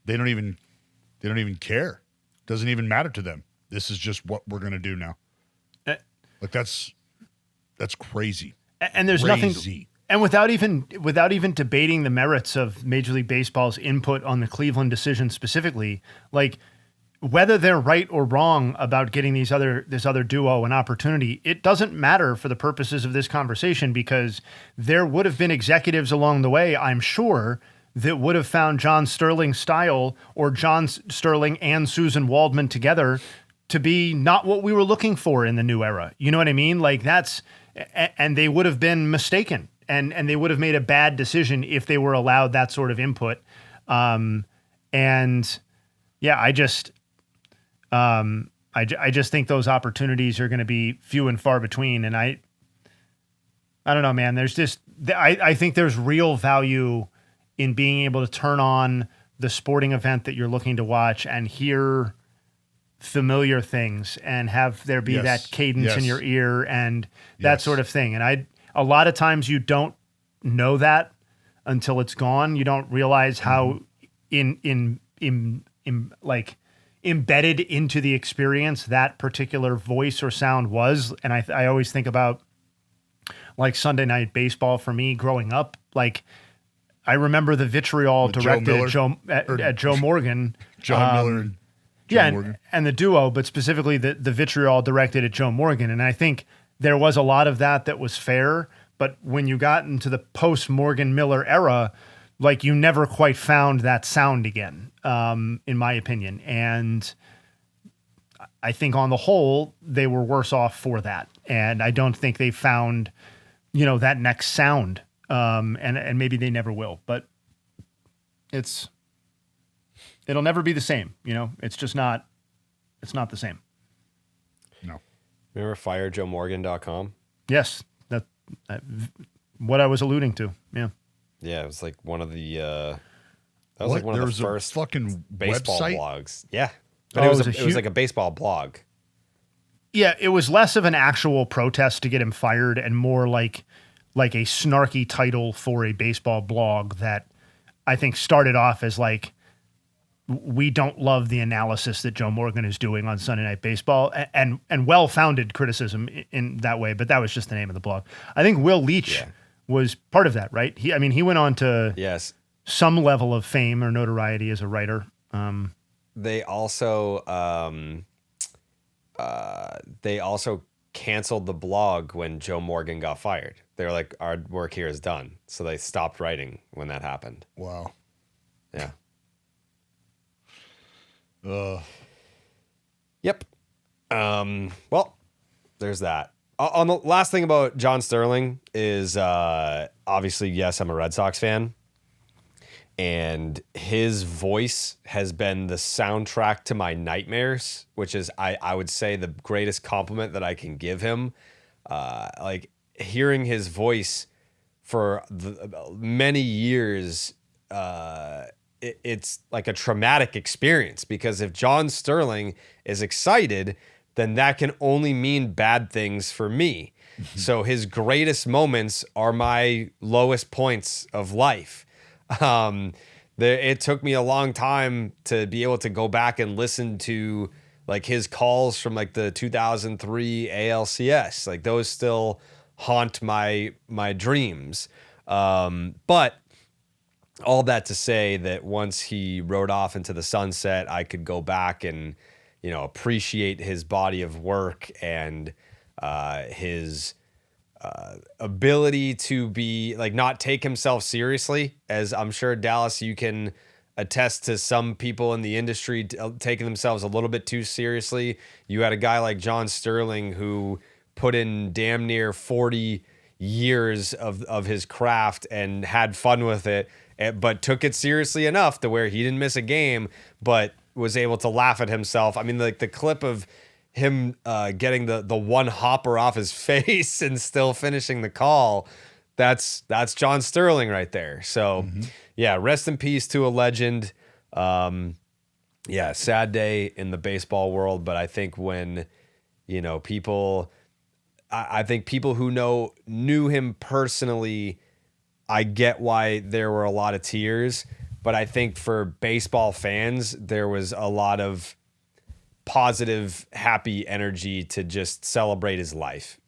they don't even care. Doesn't even matter to them. This is just what we're going to do now. Like that's crazy. And there's nothing, and without even debating the merits of Major League Baseball's input on the Cleveland decision specifically, like whether they're right or wrong about getting this other duo an opportunity, it doesn't matter for the purposes of this conversation, because there would have been executives along the way, I'm sure, that would have found John Sterling's style or John Sterling and Susan Waldman together to be not what we were looking for in the new era. You know what I mean? Like and they would have been mistaken and they would have made a bad decision if they were allowed that sort of input. I just think those opportunities are going to be few and far between. And I don't know, man, I think there's real value in being able to turn on the sporting event that you're looking to watch and hear familiar things and have there be that cadence in your ear and that sort of thing. And a lot of times you don't know that until it's gone. You don't realize how like embedded into the experience that particular voice or sound was. And I always think about like Sunday Night Baseball for me growing up. Like I remember the vitriol directed at Joe Morgan. John Miller and Morgan. And the duo, but specifically the vitriol directed at Joe Morgan. And I think there was a lot of that was fair, but when you got into the post-Morgan Miller era, like you never quite found that sound again, in my opinion. And I think on the whole, they were worse off for that. And I don't think they found, that next sound. And maybe they never will, but it'll never be the same. It's just not, it's not the same. No. Remember firejoemorgan.com? Yes. what I was alluding to. Yeah. Yeah, it was like one of the that was like one there of was the a first fucking baseball website? blogs. Yeah. But Oh, it was it was it was like a baseball blog. Yeah, it was less of an actual protest to get him fired and more like a snarky title for a baseball blog that I think started off as like, we don't love the analysis that Joe Morgan is doing on Sunday Night Baseball, and well-founded criticism in that way, but that was just the name of the blog. I think Will Leach was part of that, right? He went on to some level of fame or notoriety as a writer. They also canceled the blog when Joe Morgan got fired. They were like, our work here is done. So they stopped writing when that happened. Wow. Yeah. Yep. Well, there's that. On the last thing about John Sterling is obviously, yes, I'm a Red Sox fan. And his voice has been the soundtrack to my nightmares, which is, I would say, the greatest compliment that I can give him. Like hearing his voice for many years, it's like a traumatic experience, because if John Sterling is excited, then that can only mean bad things for me. So his greatest moments are my lowest points of life. It took me a long time to be able to go back and listen to like his calls from like the 2003 ALCS. Like those still haunt my dreams. But all that to say that once he rode off into the sunset, I could go back and, appreciate his body of work and his ability to be like not take himself seriously, as I'm sure, Dallas, you can attest to some people in the industry taking themselves a little bit too seriously. You had a guy like John Sterling who put in damn near 40 years of his craft and had fun with it, but took it seriously enough to where he didn't miss a game, but was able to laugh at himself. I mean, like the clip of him getting the one hopper off his face and still finishing the call, that's John Sterling right there. So yeah, rest in peace to a legend. Yeah, sad day in the baseball world, but I think when people, I think people who knew him personally, I get why there were a lot of tears, but I think for baseball fans, there was a lot of positive, happy energy to just celebrate his life,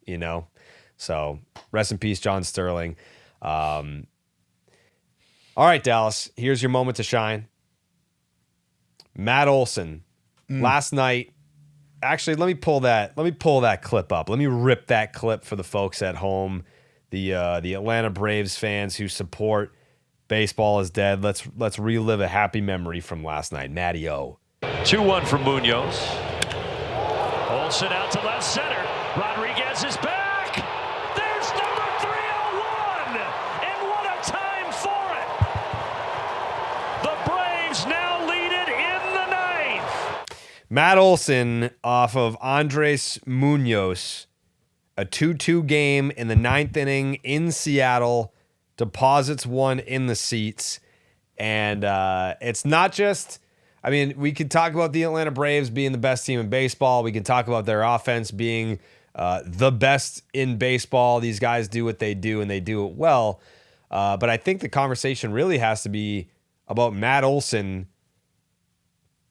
So rest in peace, John Sterling. All right, Dallas, here's your moment to shine. Matt Olson, last night. Actually, let me pull that clip up. Let me rip that clip for the folks at home, the Atlanta Braves fans who support baseball is dead. Let's relive a happy memory from last night. Matty O. 2-1 from Munoz. Olson out to left center. Rodriguez is back. There's number 301. And what a time for it. The Braves now lead it in the ninth. Matt Olson off of Andres Munoz. A 2-2 game in the ninth inning in Seattle. Deposits one in the seats. And it's not just... I mean, we could talk about the Atlanta Braves being the best team in baseball. We can talk about their offense being the best in baseball. These guys do what they do, and they do it well. But I think the conversation really has to be about Matt Olson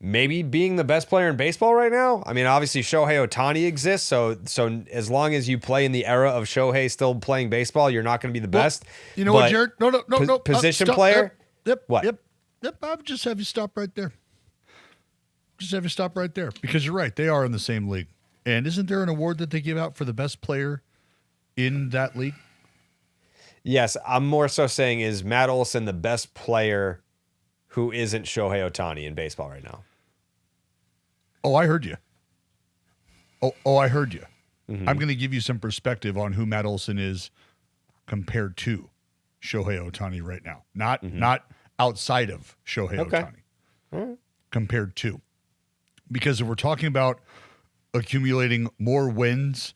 maybe being the best player in baseball right now. I mean, obviously Shohei Ohtani exists, so as long as you play in the era of Shohei still playing baseball, you're not going to be the best. You know what, Jared? No. Position Stop. player? Yep. What? Yep. I'll just have you stop right there. Because you're right. They are in the same league. And isn't there an award that they give out for the best player in that league? Yes, I'm more so saying, is Matt Olson the best player who isn't Shohei Ohtani in baseball right now? Oh, I heard you. I heard you. Mm-hmm. I'm going to give you some perspective on who Matt Olson is compared to Shohei Ohtani right now. Not outside of Shohei Ohtani. Right. Compared to. Because if we're talking about accumulating more wins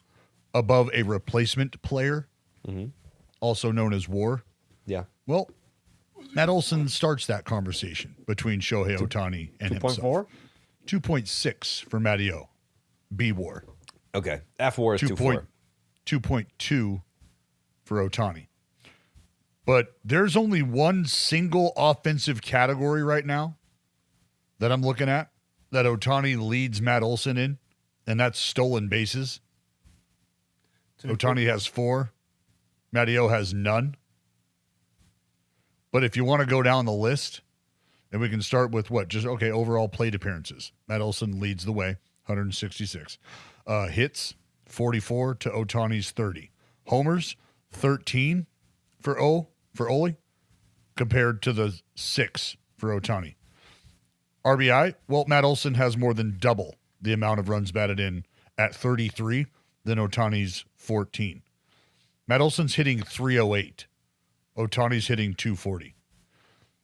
above a replacement player, also known as WAR. Yeah. Well, Matt Olson starts that conversation between Shohei Ohtani and himself. 2.4? 2.6 for Matty O. B WAR. Okay. F WAR is 2.4. 2.2 for Ohtani. But there's only one single offensive category right now that I'm looking at that Ohtani leads Matt Olson in, and that's stolen bases. Ohtani has 4. Matty O has none. But if you want to go down the list, and we can start with overall plate appearances. Matt Olson leads the way, 166. Hits, 44 to Ohtani's 30. Homers, 13 for Oli, compared to the 6 for Ohtani. RBI, well, Matt Olson has more than double the amount of runs batted in at 33 than Ohtani's 14. Matt Olson's hitting 308. Ohtani's hitting 240.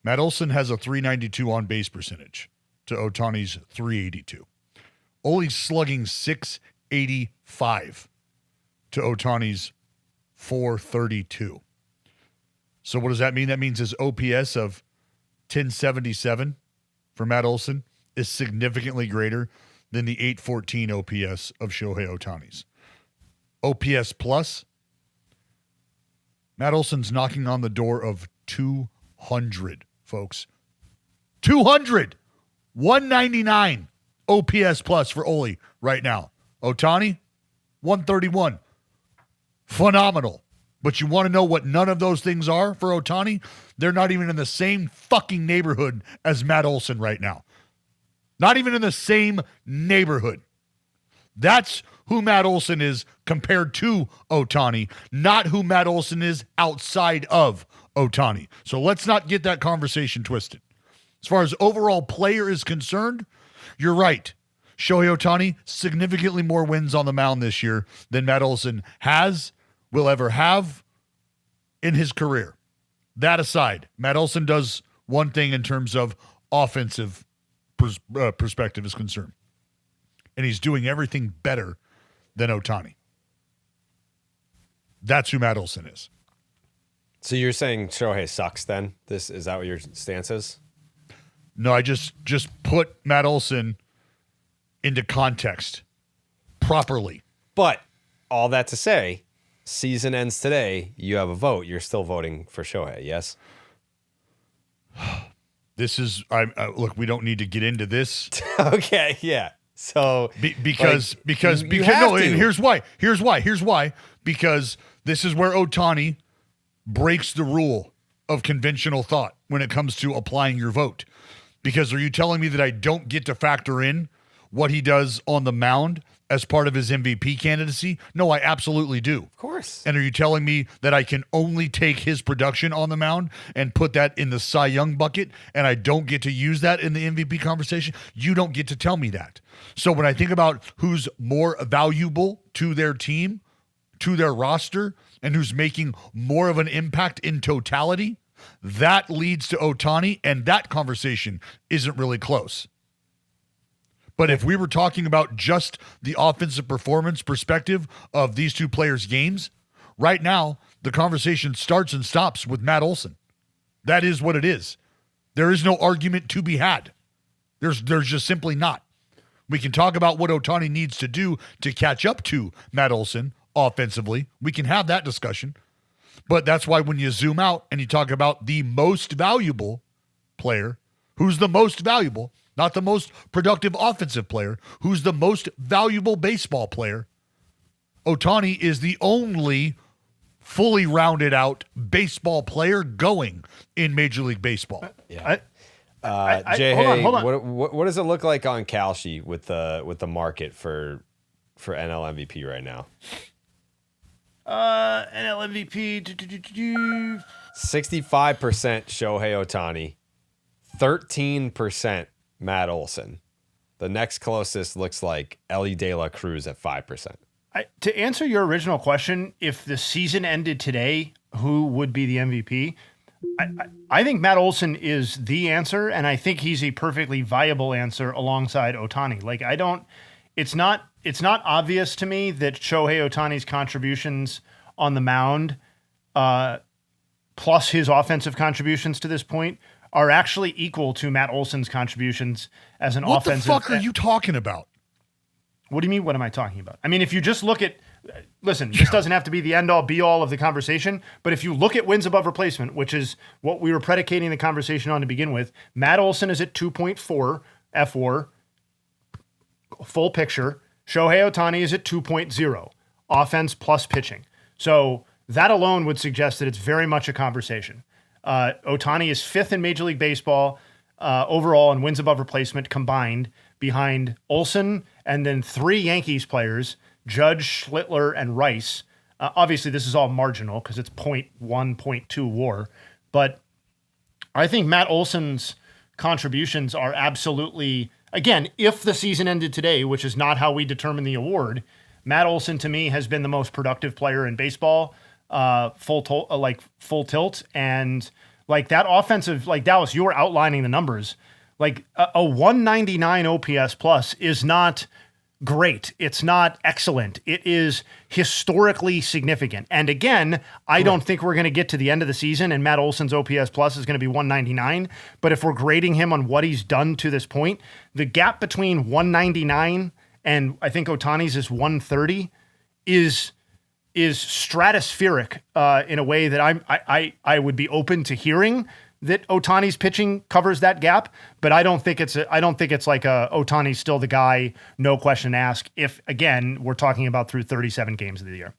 Matt Olson has a 392 on base percentage to Ohtani's 382. Oli's slugging 685 to Ohtani's 432. So what does that mean? That means his OPS of 1077 for Matt Olson is significantly greater than the 814 OPS of Shohei Ohtani's. OPS plus, Matt Olson's knocking on the door of 200, folks. 200! 199 OPS plus for Oli right now. Ohtani, 131. Phenomenal. But you want to know what none of those things are for Ohtani? They're not even in the same fucking neighborhood as Matt Olson right now. Not even in the same neighborhood. That's who Matt Olson is compared to Ohtani, not who Matt Olson is outside of Ohtani. So let's not get that conversation twisted. As far as overall player is concerned, you're right. Shohei Ohtani, significantly more wins on the mound this year than Matt Olson will ever have in his career. That aside, Matt Olson does one thing in terms of offensive perspective is concerned. And he's doing everything better than Ohtani. That's who Matt Olson is. So you're saying Shohei sucks then? Is that what your stance is? No, I just put Matt Olson into context properly. But all that to say, season ends today. You have a vote. You're still voting for Shohei, yes? This is look. We don't need to get into this. Okay, yeah. So because and here's why. Because this is where Ohtani breaks the rule of conventional thought when it comes to applying your vote. Because are you telling me that I don't get to factor in what he does on the mound as part of his MVP candidacy? No, I absolutely do. Of course. And are you telling me that I can only take his production on the mound and put that in the Cy Young bucket and I don't get to use that in the MVP conversation? You don't get to tell me that. So when I think about who's more valuable to their team, to their roster, and who's making more of an impact in totality, that leads to Ohtani, and that conversation isn't really close. But if we were talking about just the offensive performance perspective of these two players' games, right now, the conversation starts and stops with Matt Olson. That is what it is. There is no argument to be had. There's just simply not. We can talk about what Ohtani needs to do to catch up to Matt Olson offensively. We can have that discussion. But that's why when you zoom out and you talk about the most valuable player, who's the most valuable, not the most productive offensive player, who's the most valuable baseball player, Ohtani is the only fully rounded out baseball player going in Major League Baseball. Yeah. Jay, hold on. What does it look like on Kalshi with the market for NL MVP right now? NL MVP 65% Shohei Ohtani, 13% Matt Olson. The next closest looks like Ellie De La Cruz at 5%. To answer your original question, if the season ended today, who would be the MVP? I think Matt Olson is the answer, and I think he's a perfectly viable answer alongside Ohtani. It's not obvious to me that Shohei Ohtani's contributions on the mound plus his offensive contributions to this point are actually equal to Matt Olson's contributions as an offensive. What the fuck are you talking about? What do you mean? What am I talking about? I mean, if you just look at, listen, this doesn't have to be the end all be all of the conversation, but if you look at wins above replacement, which is what we were predicating the conversation on to begin with, Matt Olson is at 2.4 F4, full picture. Shohei Ohtani is at 2.0, offense plus pitching. So that alone would suggest that it's very much a conversation. Ohtani is 5th in Major League Baseball overall in wins above replacement combined, behind Olson and then 3 Yankees players, Judge, Schlittler, and Rice. Obviously, this is all marginal because it's 0.1, 0.2 WAR. But I think Matt Olson's contributions are absolutely, again, if the season ended today, which is not how we determine the award, Matt Olson to me has been the most productive player in baseball, full tilt. And like that offensive, like Dallas, you were outlining the numbers. Like a 199 OPS plus is not great. It's not excellent. It is historically significant. And again, I don't think we're going to get to the end of the season and Matt Olson's OPS plus is going to be 199. But if we're grading him on what he's done to this point, the gap between 199 and I think Ohtani's is 130 is stratospheric in a way that I would be open to hearing that Ohtani's pitching covers that gap, but I don't think it's like Ohtani's still the guy, no question asked. If again we're talking about through 37 games of the year,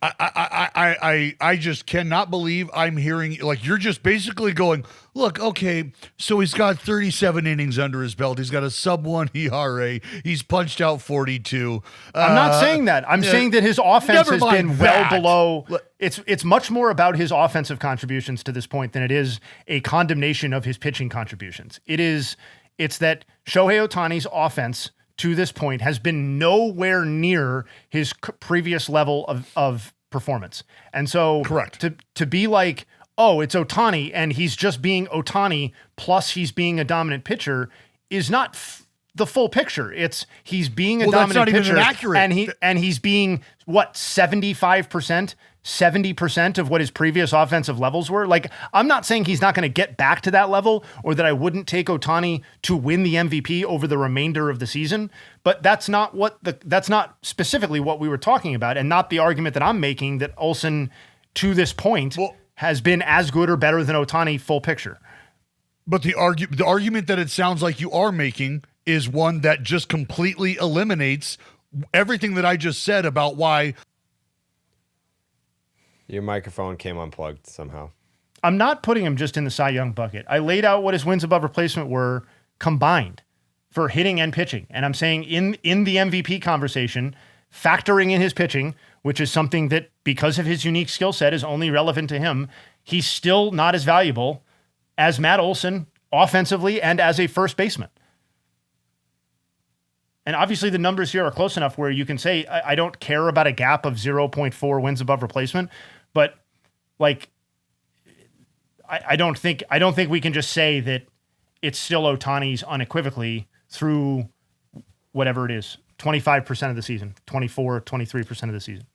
I just cannot believe I'm hearing like you're just basically going, look, okay, so he's got 37 innings under his belt. He's got a sub-1 ERA. He's punched out 42. I'm not saying that. I'm saying that his offense has been well below. It's much more about his offensive contributions to this point than it is a condemnation of his pitching contributions. It's that Shohei Ohtani's offense to this point has been nowhere near his previous level of performance. And so correct to be like, oh, it's Ohtani and he's just being Ohtani plus he's being a dominant pitcher is not the full picture. It's he's being a dominant pitcher and he's being what, 75%, 70% of what his previous offensive levels were. Like, I'm not saying he's not going to get back to that level or that I wouldn't take Ohtani to win the MVP over the remainder of the season, but that's not specifically what we were talking about and not the argument that I'm making that Olson to this point has been as good or better than Ohtani full picture. But the argument that it sounds like you are making is one that just completely eliminates everything that I just said about why. Your microphone came unplugged somehow. I'm not putting him just in the Cy Young bucket. I laid out what his wins above replacement were combined for hitting and pitching. And I'm saying in the MVP conversation, factoring in his pitching, which is something that because of his unique skill set is only relevant to him, he's still not as valuable as Matt Olson offensively and as a first baseman. And obviously the numbers here are close enough where you can say, I don't care about a gap of 0.4 wins above replacement, but like, I don't think we can just say that it's still Ohtani's unequivocally through whatever it is, 25% of the season, 24, 23% of the season.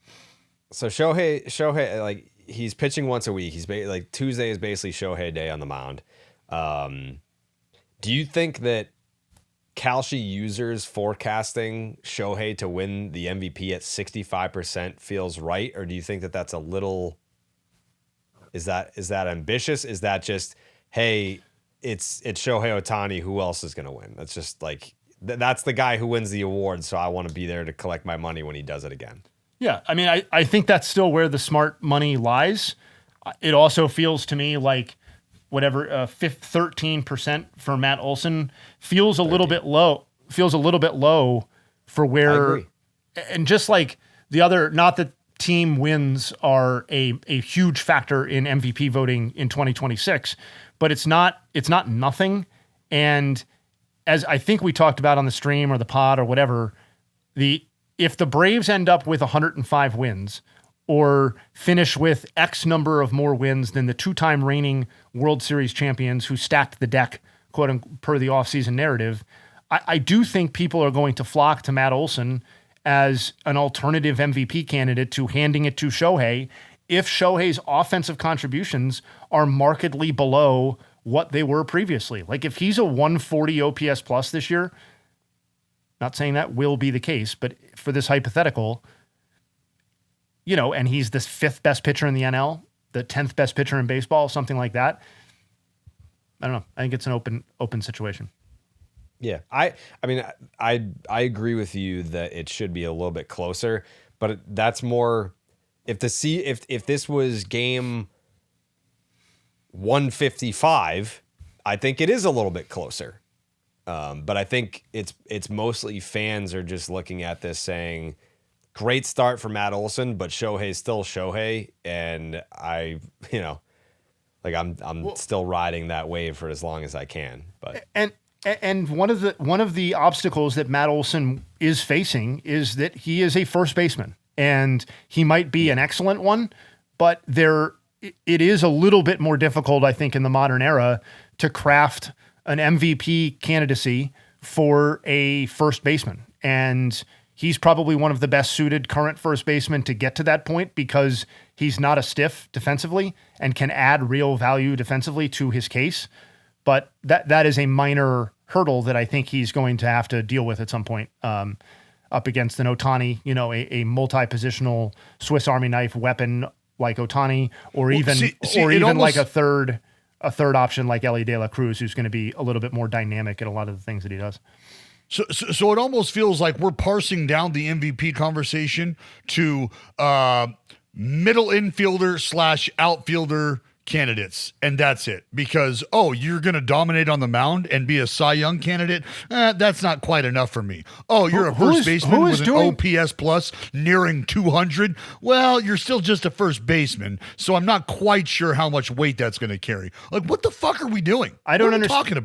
So Shohei, like he's pitching once a week. He's like Tuesday is basically Shohei day on the mound. Do you think that Kalshi users forecasting Shohei to win the MVP at 65% feels right? Or do you think that that's a little, is that ambitious? Is that just, hey, it's Shohei Ohtani, who else is going to win? That's just like, that's the guy who wins the award. So I want to be there to collect my money when he does it again. Yeah. I mean, I think that's still where the smart money lies. It also feels to me like whatever 13% for Matt Olson feels a little bit low. Feels a little bit low for where, and just like the other, not that team wins are a huge factor in MVP voting in 2026, but it's not nothing. And as I think we talked about on the stream or the pod or whatever, if the Braves end up with 105 wins or finish with X number of more wins than the two-time reigning World Series champions who stacked the deck, quote unquote, per the offseason narrative, I do think people are going to flock to Matt Olson as an alternative MVP candidate to handing it to Shohei if Shohei's offensive contributions are markedly below what they were previously. Like if he's a 140 OPS plus this year, not saying that will be the case, but for this hypothetical, and he's the 5th best pitcher in the NL, the 10th best pitcher in baseball, something like that. I don't know. I think it's an open situation. Yeah. I mean, I agree with you that it should be a little bit closer, but that's more if this was game 155, I think it is a little bit closer. But I think it's mostly fans are just looking at this saying, great start for Matt Olson, but Shohei's still Shohei, and I'm still riding that wave for as long as I can. But and one of the obstacles that Matt Olson is facing is that he is a first baseman, and he might be an excellent one, but it is a little bit more difficult, I think, in the modern era to craft an MVP candidacy for a first baseman. And he's probably one of the best suited current first basemen to get to that point because he's not a stiff defensively and can add real value defensively to his case. But that is a minor hurdle that I think he's going to have to deal with at some point up against an Ohtani, a multi-positional Swiss Army knife weapon like Ohtani, or even like a third option like Ellie De La Cruz, who's going to be a little bit more dynamic at a lot of the things that he does. So it almost feels like we're parsing down the MVP conversation to middle infielder / outfielder candidates, and that's it. Because, you're going to dominate on the mound and be a Cy Young candidate? That's not quite enough for me. You're a first baseman with an OPS plus nearing 200? Well, you're still just a first baseman, so I'm not quite sure how much weight that's going to carry. Like, what the fuck are we doing? I don't understand. What are you talking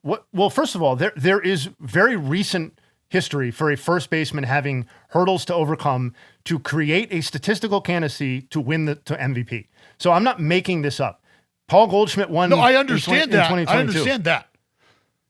about? Well, first of all, there is very recent history for a first baseman having hurdles to overcome to create a statistical candidacy to win to MVP. So I'm not making this up. Paul Goldschmidt won. No, I understand that. In I understand that.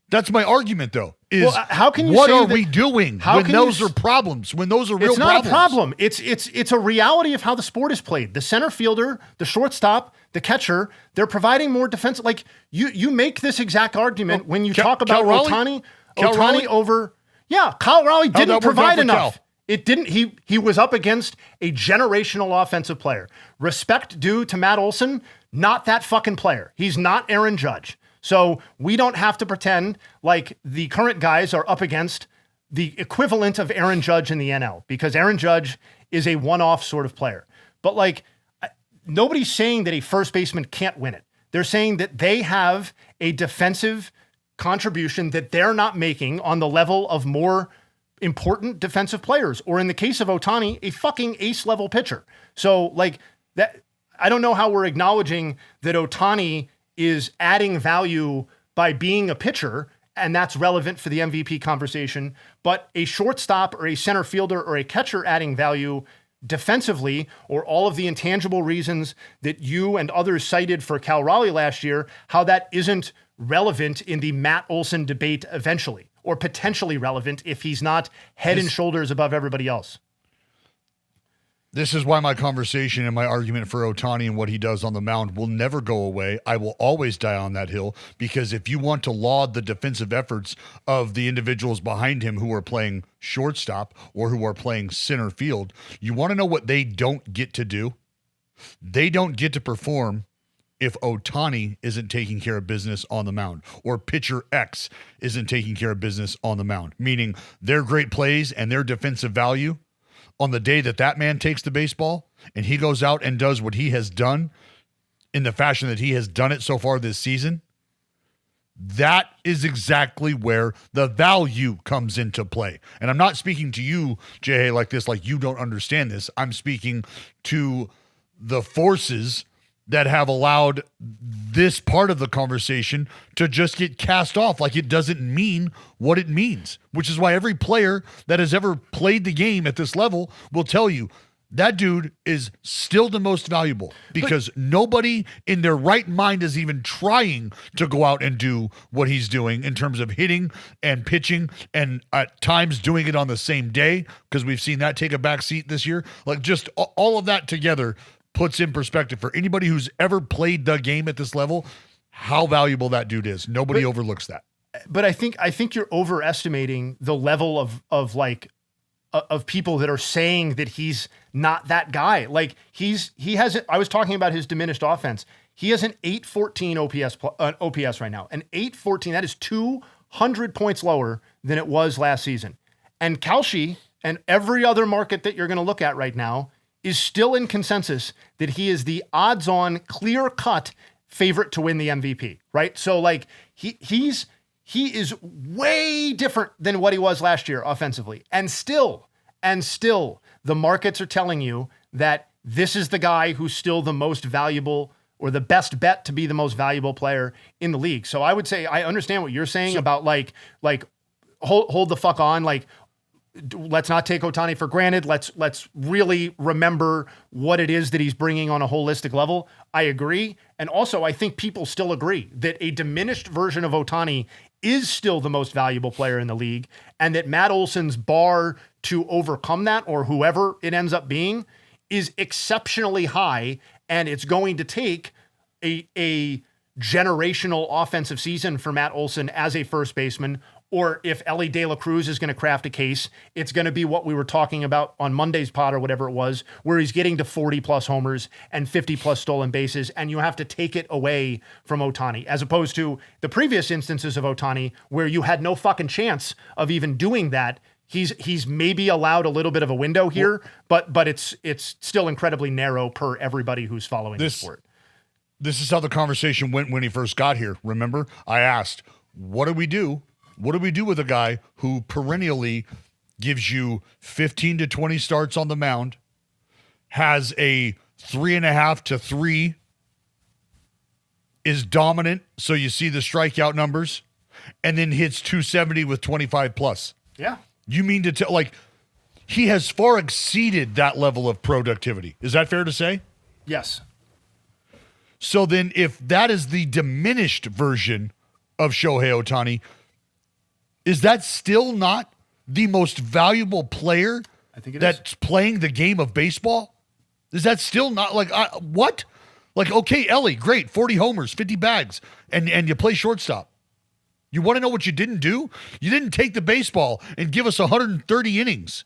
That's my argument, though. Is how can you what say are that, we doing when those are problems? When those are real problems? It's not a problem. It's a reality of how the sport is played. The center fielder, the shortstop, the catcher, they're providing more defense. Like you make this exact argument when you talk about Ohtani over. Yeah, Kyle Raleigh didn't provide enough. It didn't. He was up against a generational offensive player. Respect due to Matt Olson, not that fucking player. He's not Aaron Judge. So we don't have to pretend like the current guys are up against the equivalent of Aaron Judge in the NL, because Aaron Judge is a one-off sort of player. But like, nobody's saying that a first baseman can't win it. They're saying that they have a defensive contribution that they're not making on the level of more important defensive players, or in the case of Ohtani, a fucking ace level pitcher. So like that, I don't know how we're acknowledging that Ohtani is adding value by being a pitcher, and that's relevant for the MVP conversation, but a shortstop or a center fielder or a catcher adding value defensively, or all of the intangible reasons that you and others cited for Cal Raleigh last year, how that isn't relevant in the Matt Olson debate eventually, or potentially relevant if he's not head and shoulders above everybody else. This is why my conversation and my argument for Ohtani and what he does on the mound will never go away. I will always die on that hill, because if you want to laud the defensive efforts of the individuals behind him who are playing shortstop or who are playing center field, you want to know what they don't get to do? They don't get to perform if Ohtani isn't taking care of business on the mound, or pitcher X isn't taking care of business on the mound, meaning their great plays and their defensive value on the day that man takes the baseball and he goes out and does what he has done in the fashion that he has done it so far this season. That is exactly where the value comes into play. And I'm not speaking to you, Jay, like this, like you don't understand this. I'm speaking to the forces that have allowed this part of the conversation to just get cast off like it doesn't mean what it means, which is why every player that has ever played the game at this level will tell you that dude is still the most valuable, because nobody in their right mind is even trying to go out and do what he's doing in terms of hitting and pitching, and at times doing it on the same day, because we've seen that take a back seat this year. Like, just all of that together puts in perspective for anybody who's ever played the game at this level, how valuable that dude is. Nobody overlooks that. But I think you're overestimating the level of people that are saying that he's not that guy. Like he hasn't. I was talking about his diminished offense. He has an 814 OPS right now. An 814. That is 200 points lower than it was last season. And Kalshi and every other market that you're going to look at right now is still in consensus that he is the odds-on, clear-cut favorite to win the MVP. Right. So like he is way different than what he was last year offensively. And still, the markets are telling you that this is the guy who's still the most valuable or the best bet to be the most valuable player in the league. So I would say, I understand what you're saying about like hold the fuck on. Like, let's not take Ohtani for granted. Let's really remember what it is that he's bringing on a holistic level. I agree. And also I think people still agree that a diminished version of Ohtani is still the most valuable player in the league, and that Matt Olson's bar to overcome that, or whoever it ends up being, is exceptionally high, and it's going to take a generational offensive season for Matt Olson as a first baseman. Or if Ellie De La Cruz is going to craft a case, it's going to be what we were talking about on Monday's pod or whatever it was, where he's getting to 40 plus homers and 50 plus stolen bases, and you have to take it away from Ohtani, as opposed to the previous instances of Ohtani where you had no fucking chance of even doing that. He's maybe allowed a little bit of a window here, but it's still incredibly narrow per everybody who's following the sport. This is how the conversation went when he first got here. Remember, I asked, what do we do? What do we do with a guy who perennially gives you 15 to 20 starts on the mound, has a 3.5 to 3, is dominant, so you see the strikeout numbers, and then hits 270 with 25 plus? Yeah. You mean to tell, like, he has far exceeded that level of productivity. Is that fair to say? Yes. So then if that is the diminished version of Shohei Ohtani, is that still not the most valuable player I think that's playing the game of baseball? Is that still not like, what? Like, okay, Ellie, great, 40 homers, 50 bags, and you play shortstop. You want to know what you didn't do? You didn't take the baseball and give us 130 innings,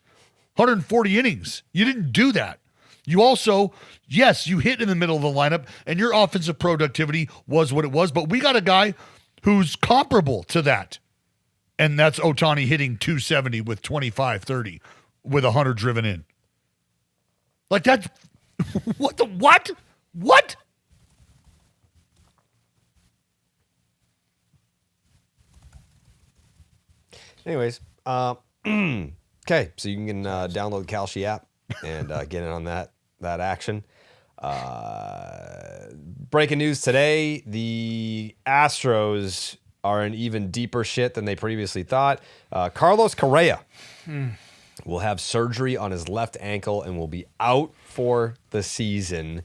140 innings. You didn't do that. You also, yes, you hit in the middle of the lineup, and your offensive productivity was what it was, but we got a guy who's comparable to that. And that's Ohtani hitting 270 with 25-30 with 100 driven in. Like that's what? Anyways, okay, so you can download the Kalshi app and get in on that action. Breaking news today: the Astros are in even deeper shit than they previously thought. Carlos Correa will have surgery on his left ankle and will be out for the season.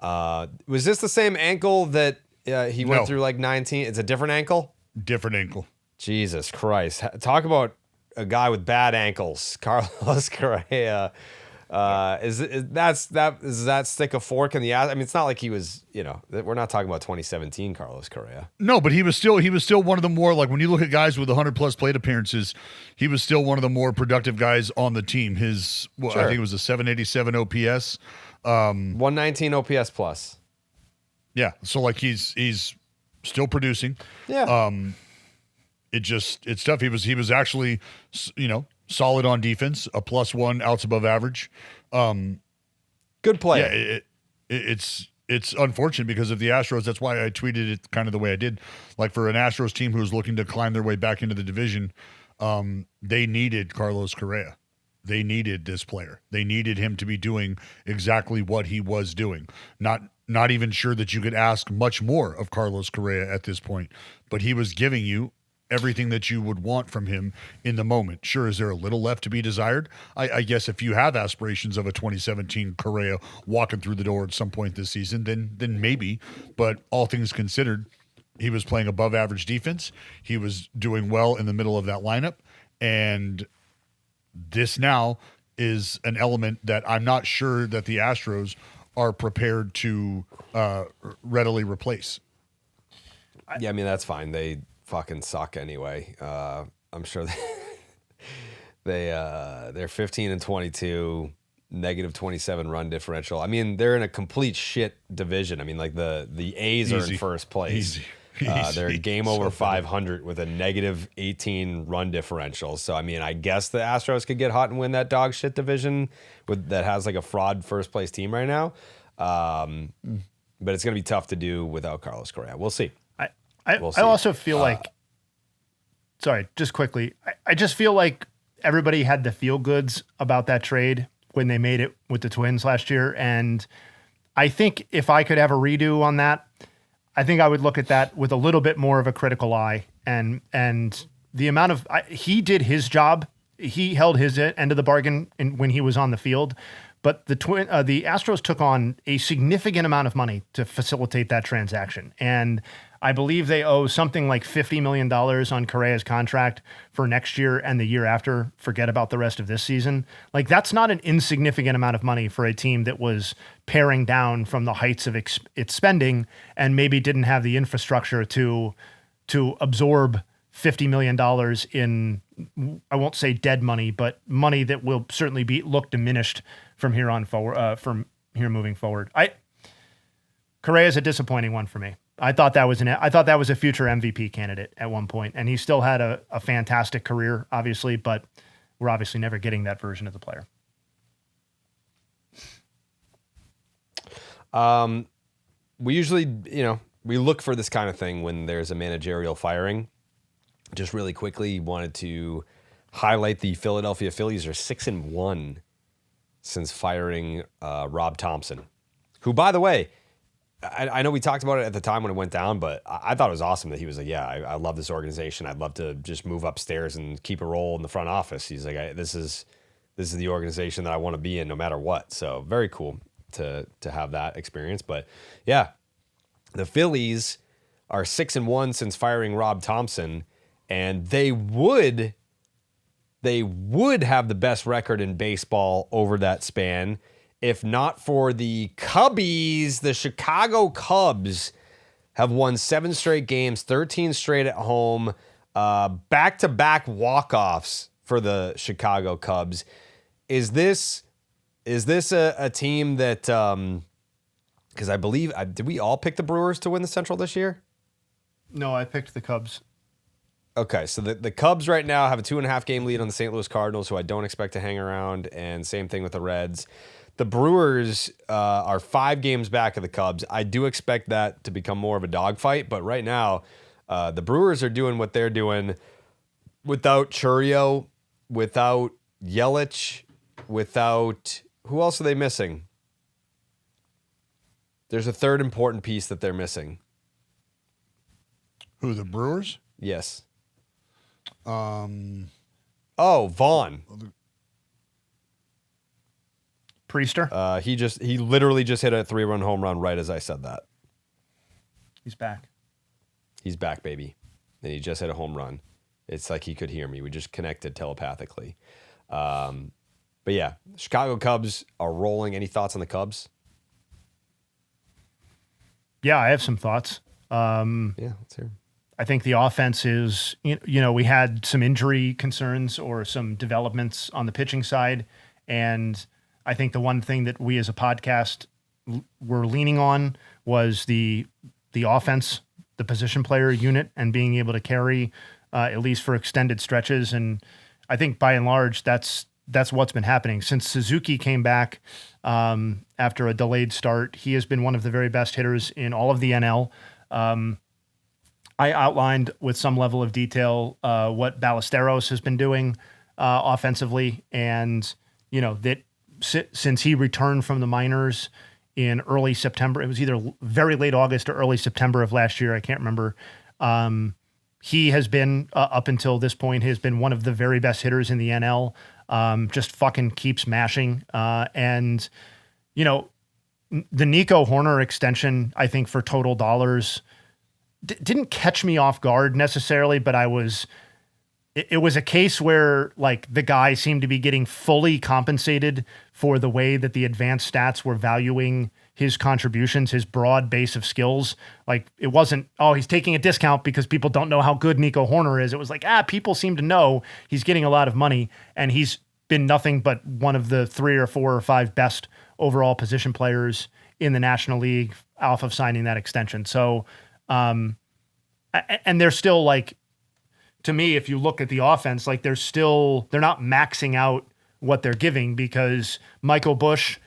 Was this the same ankle that he went through like 19? It's a different ankle? Different ankle. Jesus Christ. Talk about a guy with bad ankles. Carlos Correa. Does that stick a fork in the ass? I mean, it's not like he was, we're not talking about 2017 Carlos Correa. No, but he was still one of the more, like, when you look at guys with 100 plus plate appearances, he was still one of the more productive guys on the team. His, I think it was a 787 OPS, 119 OPS plus. Yeah, so like he's still producing. Yeah. It's tough. He was actually, solid on defense, a +1 outs above average. Good play. Yeah, it's unfortunate because of the Astros. That's why I tweeted it kind of the way I did. Like, for an Astros team who's looking to climb their way back into the division, they needed Carlos Correa. They needed this player. They needed him to be doing exactly what he was doing. Not even sure that you could ask much more of Carlos Correa at this point, but he was giving you everything that you would want from him in the moment. Sure, is there a little left to be desired? I guess if you have aspirations of a 2017 Correa walking through the door at some point this season, then maybe. But all things considered, he was playing above average defense. He was doing well in the middle of that lineup. And this now is an element that I'm not sure that the Astros are prepared to readily replace. Yeah, I mean, that's fine. They fucking suck anyway. I'm sure they're 15 and 22, negative 27 run differential. I mean, they're in a complete shit division. I mean, like the A's are in first place. They're game over 500 with a negative 18 run differential. So, I mean, I guess the Astros could get hot and win that dog shit division that has like a fraud first place team right now. But it's going to be tough to do without Carlos Correa. We'll see. I also feel like, sorry, just quickly, I just feel like everybody had the feel goods about that trade when they made it with the Twins last year. And I think if I could have a redo on that, I think I would look at that with a little bit more of a critical eye. And the amount of, he did his job. He held his end of the bargain when he was on the field. But the Astros took on a significant amount of money to facilitate that transaction. And I believe they owe something like $50 million on Correa's contract for next year and the year after. Forget about the rest of this season. Like, that's not an insignificant amount of money for a team that was paring down from the heights of its spending and maybe didn't have the infrastructure to absorb $50 million in, I won't say dead money, but money that will certainly look diminished from here on forward, from here moving forward. Correa is a disappointing one for me. I thought that was a future MVP candidate at one point, and he still had a fantastic career, obviously, but we're obviously never getting that version of the player. We usually, we look for this kind of thing when there's a managerial firing. Just really quickly, wanted to highlight the Philadelphia Phillies are 6-1 since firing Rob Thompson, who, by the way, I know we talked about it at the time when it went down, but I thought it was awesome that he was like, yeah, I love this organization. I'd love to just move upstairs and keep a role in the front office. He's like, this is the organization that I want to be in no matter what. So very cool to have that experience. But yeah, the Phillies are 6-1 since firing Rob Thompson, and they would have the best record in baseball over that span if not for the Cubbies. The Chicago Cubs have won 7 straight games, 13 straight at home, back-to-back walk-offs for the Chicago Cubs. Is this a team that, because I believe, did we all pick the Brewers to win the Central this year? No, I picked the Cubs. Okay, so the Cubs right now have a 2.5 game lead on the St. Louis Cardinals, who I don't expect to hang around, and same thing with the Reds. The Brewers are 5 games back of the Cubs. I do expect that to become more of a dogfight, but right now, the Brewers are doing what they're doing without Churio, without Yelich, without... Who else are they missing? There's a third important piece that they're missing. Who, the Brewers? Yes. Vaughn. Priester? He literally just hit a 3-run home run right as I said that. He's back. He's back, baby. And he just hit a home run. It's like he could hear me. We just connected telepathically. But yeah, Chicago Cubs are rolling. Any thoughts on the Cubs? Yeah, I have some thoughts. Yeah, let's hear 'em. I think the offense is, we had some injury concerns or some developments on the pitching side. And I think the one thing that we as a podcast were leaning on was the offense, the position player unit, and being able to carry at least for extended stretches. And I think by and large, that's what's been happening. Since Suzuki came back after a delayed start, he has been one of the very best hitters in all of the NL. I outlined with some level of detail what Ballesteros has been doing offensively, and that since he returned from the minors in early September, it was either very late August or early September of last year, I can't remember. He has been up until this point has been one of the very best hitters in the NL. Just fucking keeps mashing, and the Nico Horner extension, I think for total dollars. Didn't catch me off guard necessarily, but it was a case where like the guy seemed to be getting fully compensated for the way that the advanced stats were valuing his contributions, his broad base of skills. Like, it wasn't, oh, he's taking a discount because people don't know how good Nico Horner is. It was like, people seem to know he's getting a lot of money, and he's been nothing but one of the 3 or 4 or 5 best overall position players in the National League off of signing that extension. So, and they're still, like, to me, if you look at the offense, like, they're not maxing out what they're giving, because Michael Busch,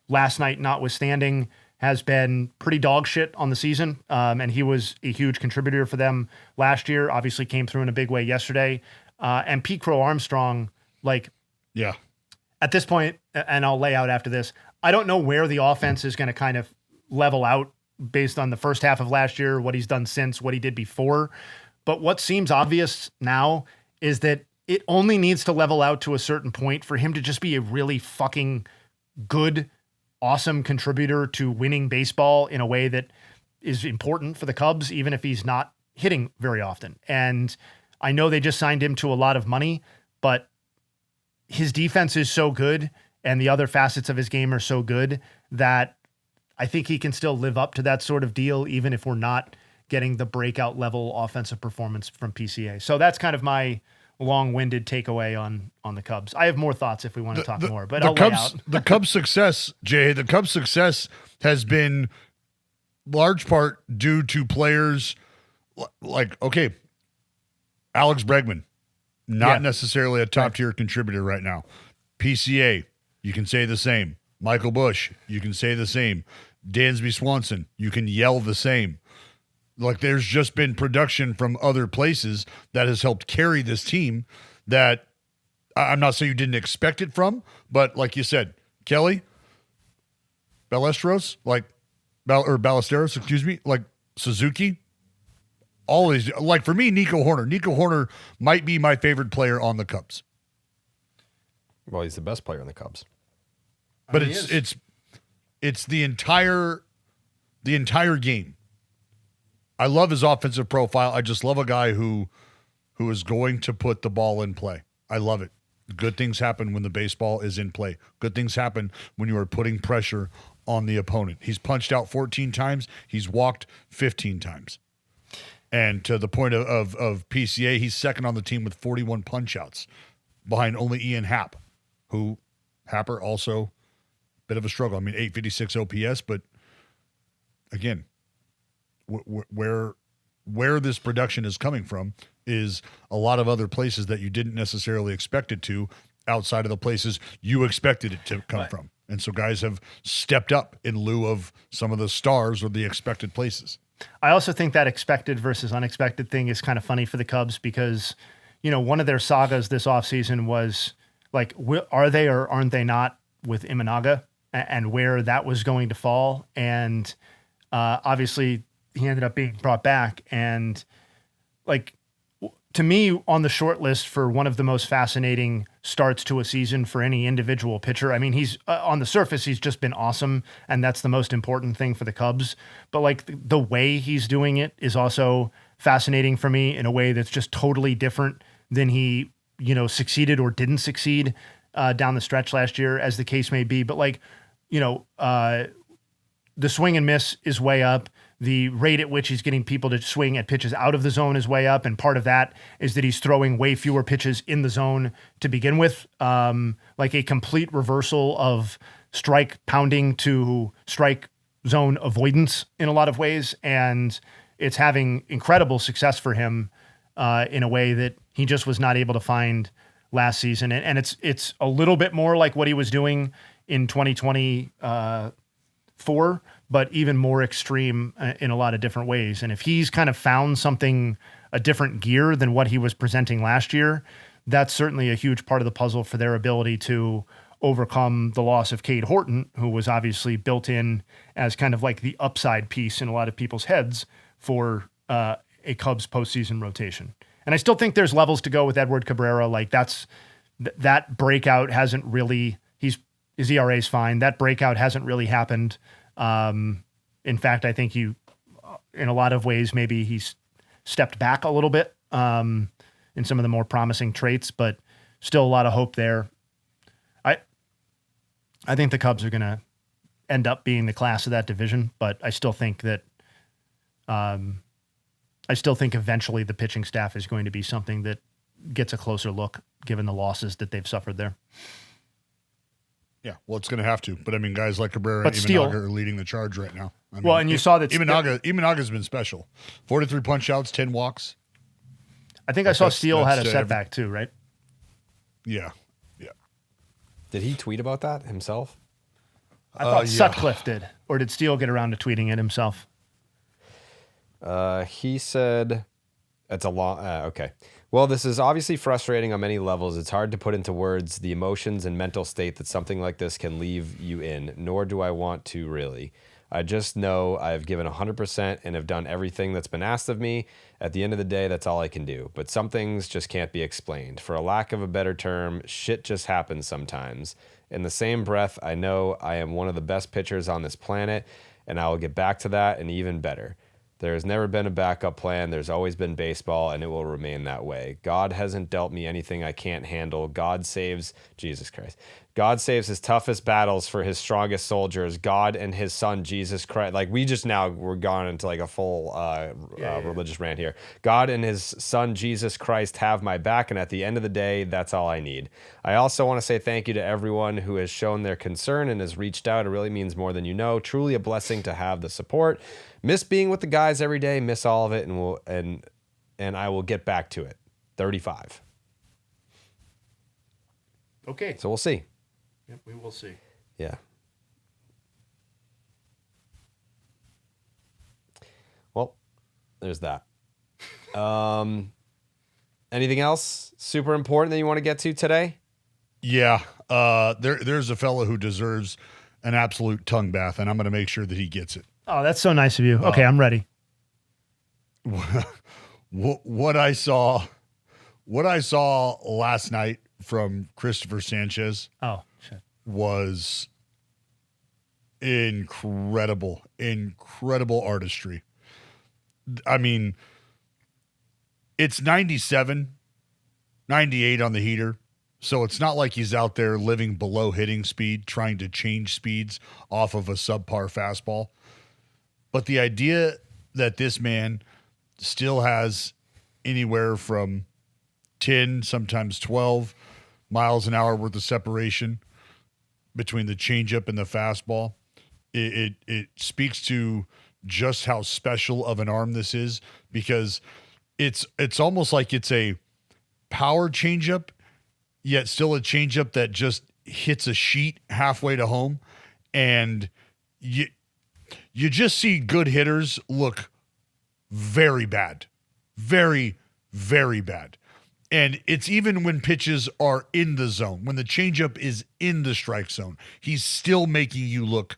last night notwithstanding, has been pretty dog shit on the season. And he was a huge contributor for them last year, obviously came through in a big way yesterday. And Pete Crow Armstrong, like, Yeah. at this point, and I'll lay out after this, I don't know where the offense is going to kind of level out based on the first half of last year, what he's done since, what he did before. But what seems obvious now is that it only needs to level out to a certain point for him to just be a really fucking good, awesome contributor to winning baseball in a way that is important for the Cubs, even if he's not hitting very often. And I know they just signed him to a lot of money, but his defense is so good and the other facets of his game are so good that I think he can still live up to that sort of deal, even if we're not getting the breakout level offensive performance from PCA. So that's kind of my long-winded takeaway on the Cubs. I have more thoughts if we want to talk more, but I'll lay out. The Cubs' success, Jay, the Cubs' success has been large part due to players like, okay, Alex Bregman, not necessarily a top-tier contributor right now. PCA, you can say the same. Michael Busch, you can say the same. Dansby Swanson, you can yell the same. Like, there's just been production from other places that has helped carry this team that I'm not saying you didn't expect it from, but like you said, Kelly, Ballesteros, Ballesteros, excuse me, like Suzuki, always, like, for me, Nico Horner might be my favorite player on the Cubs. Well, he's the best player in the Cubs. But it's the entire game. I love his offensive profile. I just love a guy who is going to put the ball in play. I love it. Good things happen when the baseball is in play. Good things happen when you are putting pressure on the opponent. He's punched out 14 times. He's walked 15 times. And to the point of PCA, he's second on the team with 41 punch outs behind only Ian Happ, who Happer also bit of a struggle. I mean, 856 OPS, but again, where this production is coming from is a lot of other places that you didn't necessarily expect it to, outside of the places you expected it to come from. And so guys have stepped up in lieu of some of the stars or the expected places. I also think that expected versus unexpected thing is kind of funny for the Cubs because, you know, one of their sagas this offseason was like, are they or aren't they not with Imanaga, and where that was going to fall. And obviously he ended up being brought back. And like, to me, on the short list for one of the most fascinating starts to a season for any individual pitcher. I mean, he's on the surface, he's just been awesome. And that's the most important thing for the Cubs. But like the way he's doing it is also fascinating for me in a way that's just totally different than he, you know, succeeded or didn't succeed down the stretch last year, as the case may be. But like, you know, the swing and miss is way up. The rate at which he's getting people to swing at pitches out of the zone is way up. And part of that is that he's throwing way fewer pitches in the zone to begin with. Like a complete reversal of strike pounding to strike zone avoidance in a lot of ways. And it's having incredible success for him in a way that he just was not able to find last season. And it's a little bit more like what he was doing in 2024, but even more extreme in a lot of different ways. And if he's kind of found something, a different gear than what he was presenting last year, that's certainly a huge part of the puzzle for their ability to overcome the loss of Cade Horton, who was obviously built in as kind of like the upside piece in a lot of people's heads for a Cubs postseason rotation. And I still think there's levels to go with Edward Cabrera. Like that breakout hasn't really, his ERA is fine. That breakout hasn't really happened. In fact, I think in a lot of ways, maybe he's stepped back a little bit in some of the more promising traits, but still a lot of hope there. I think the Cubs are going to end up being the class of that division, but I still think that eventually the pitching staff is going to be something that gets a closer look given the losses that they've suffered there. Yeah, well, it's going to have to. But I mean, guys like Cabrera But and Steele- Imanaga are leading the charge right now. I mean, Well, and you saw that Imanaga's been special. 43 punch outs, 10 walks. I think I saw Steele had a that's, setback too, right? Yeah. Did he tweet about that himself? I thought yeah. Sutcliffe did. Or did Steele get around to tweeting it himself? He said, it's a long, okay. Well, this is obviously frustrating on many levels. It's hard to put into words the emotions and mental state that something like this can leave you in, nor do I want to really. I just know I've given 100% and have done everything that's been asked of me. At the end of the day, that's all I can do. But some things just can't be explained. For a lack of a better term, shit just happens sometimes. In the same breath, I know I am one of the best pitchers on this planet, and I will get back to that and even better. There has never been a backup plan. There's always been baseball, and it will remain that way. God hasn't dealt me anything I can't handle. God saves, Jesus Christ. God saves his toughest battles for his strongest soldiers. God and his son, Jesus Christ. Like, we're gone into like a full religious rant here. God and his son, Jesus Christ, have my back, and at the end of the day, that's all I need. I also want to say thank you to everyone who has shown their concern and has reached out. It really means more than you know. Truly a blessing to have the support. Miss being with the guys every day, miss all of it, and I will get back to it. 35. Okay. So we'll see. Yep, we will see. Yeah. Well, there's that. Anything else super important that you want to get to today? Yeah. There's a fellow who deserves an absolute tongue bath, and I'm going to make sure that he gets it. Oh, that's so nice of you. Okay, I'm ready. What I saw last night from Cristopher Sanchez was incredible artistry. I mean, it's 97, 98 on the heater. So it's not like he's out there living below hitting speed, trying to change speeds off of a subpar fastball. But the idea that this man still has anywhere from 10, sometimes 12 miles an hour worth of separation between the changeup and the fastball, it speaks to just how special of an arm this is, because it's almost like it's a power changeup, yet still a changeup that just hits a sheet halfway to home. And you just see good hitters look very bad. Very, very bad. And it's even when pitches are in the zone, when the changeup is in the strike zone, he's still making you look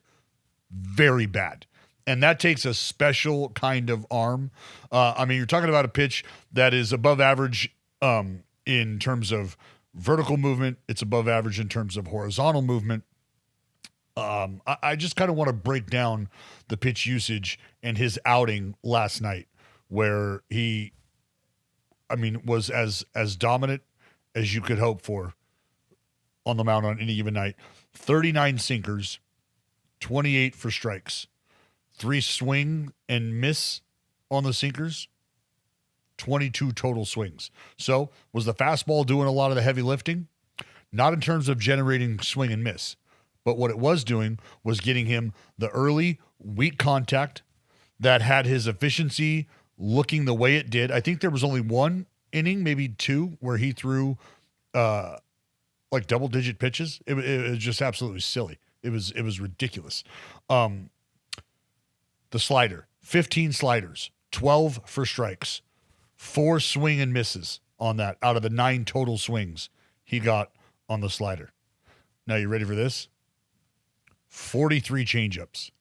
very bad. And that takes a special kind of arm. I mean, you're talking about a pitch that is above average in terms of vertical movement. It's above average in terms of horizontal movement. I just kind of want to break down the pitch usage and his outing last night, where he, was as dominant as you could hope for on the mound on any given night. 39 sinkers, 28 for strikes, 3 swing and miss on the sinkers, 22 total swings. So was the fastball doing a lot of the heavy lifting? Not in terms of generating swing and miss, but what it was doing was getting him the early, weak contact that had his efficiency looking the way it did. I think there was only one inning, maybe 2, where he threw like double-digit pitches. It was just absolutely silly. It was ridiculous. The slider, 15 sliders, 12 for strikes, 4 swing and misses on that out of the 9 total swings he got on the slider. Now, you ready for this? 43 changeups,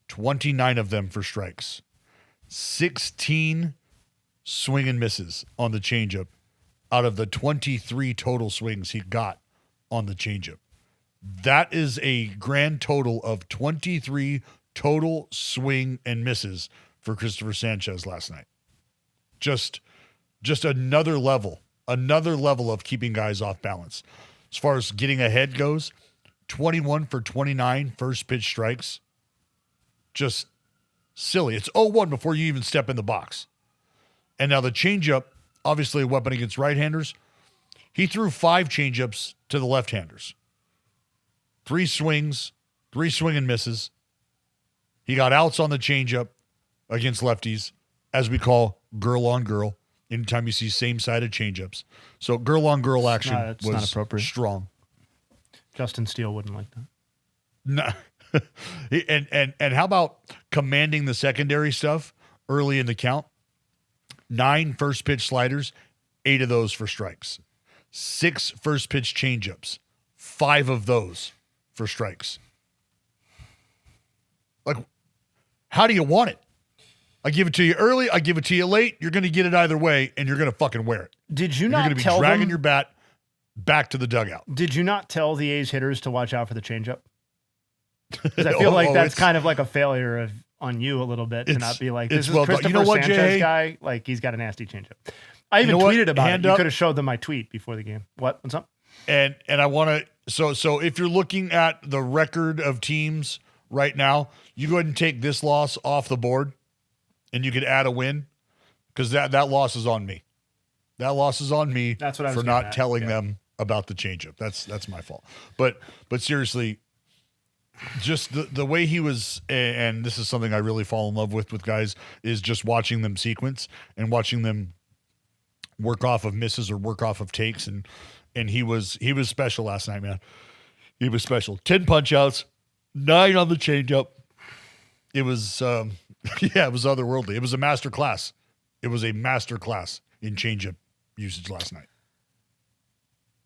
29 of them for strikes, 16 swing and misses on the changeup out of the 23 total swings he got on the changeup. That is a grand total of 23 total swing and misses for Cristopher Sanchez last night. Just another level of keeping guys off balance. As far as getting ahead goes, 21 for 29 first pitch strikes. Just silly. It's 0-1 before you even step in the box. And now the changeup, obviously a weapon against right-handers. He threw 5 changeups to the left-handers. 3 swings, 3 swing and misses. He got outs on the changeup against lefties, as we call girl on girl, anytime you see same-sided changeups. So girl on girl action It's not was appropriate. strong. Justin Steele wouldn't like that. No. and how about commanding the secondary stuff early in the count? 9 first pitch sliders, 8 of those for strikes. 6 first pitch changeups, 5 of those for strikes. Like, how do you want it? I give it to you early, I give it to you late. You're going to get it either way, and you're going to fucking wear it. Did you You're not going to be tell dragging them? your bat back to the dugout. Did you not tell the A's hitters to watch out for the changeup? Because I feel like that's kind of like a failure on you a little bit to not be like, this is well done. Cristopher You know what, Sanchez Jay? guy. Like, he's got a nasty changeup. I even You know what? tweeted about Hand it. You up. could have showed them my tweet before the game. What's up? And I want to so if you're looking at the record of teams right now, you go ahead and take this loss off the board, and you could add a win, because that loss is on me. That loss is on me. That's what I was for getting not at. telling Yeah. them about the changeup. That's my fault. But seriously, just the way he was, and this is something I really fall in love with guys, is just watching them sequence and watching them work off of misses or work off of takes, and he was special last night, man. He was special. 10 punch outs, 9 on the changeup. It was it was otherworldly. It was a master class. It was a master class in changeup usage last night.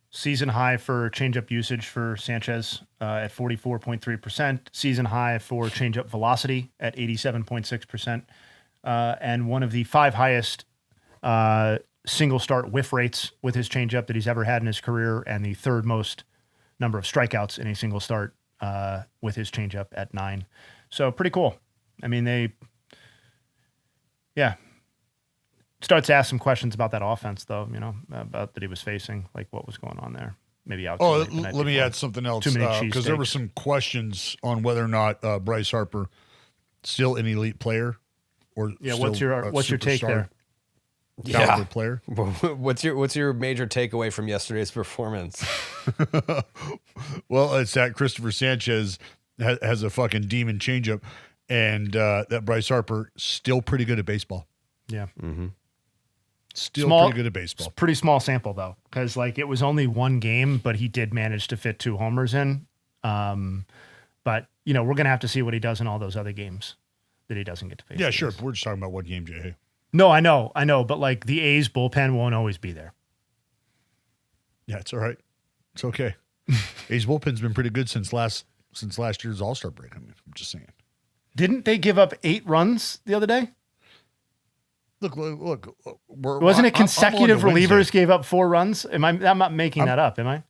Season high for changeup usage for Sanchez at 44.3%. Season high for changeup velocity at 87.6%. And one of the 5 highest single start whiff rates with his changeup that he's ever had in his career, and the 3rd most number of strikeouts in a single start with his changeup at 9. So pretty cool. I mean, starts to ask some questions about that offense, though, about that he was facing, like what was going on there. Maybe out. Oh, let me add something else, Too many because there were cheesesteaks. some questions on whether or not Bryce Harper still an elite player or still what's your take superstar there? caliber player. What's your major takeaway from yesterday's performance? Well, it's that Cristopher Sanchez has a fucking demon changeup, and that Bryce Harper still pretty good at baseball. Yeah. Mm-hmm. Still pretty good at baseball. Pretty small sample, though, because it was only 1 game, but he did manage to fit 2 homers in. But we're going to have to see what he does in all those other games that he doesn't get to face. Yeah, sure. We're just talking about one game, Jay. No, I know. But the A's bullpen won't always be there. Yeah, it's all right. It's okay. A's bullpen's been pretty good since last year's All-Star break. I mean, I'm just saying. Didn't they give up 8 runs the other day? Look. Wasn't it consecutive I'm on to relievers Wednesday. gave up 4 runs? I'm not making that up, am I?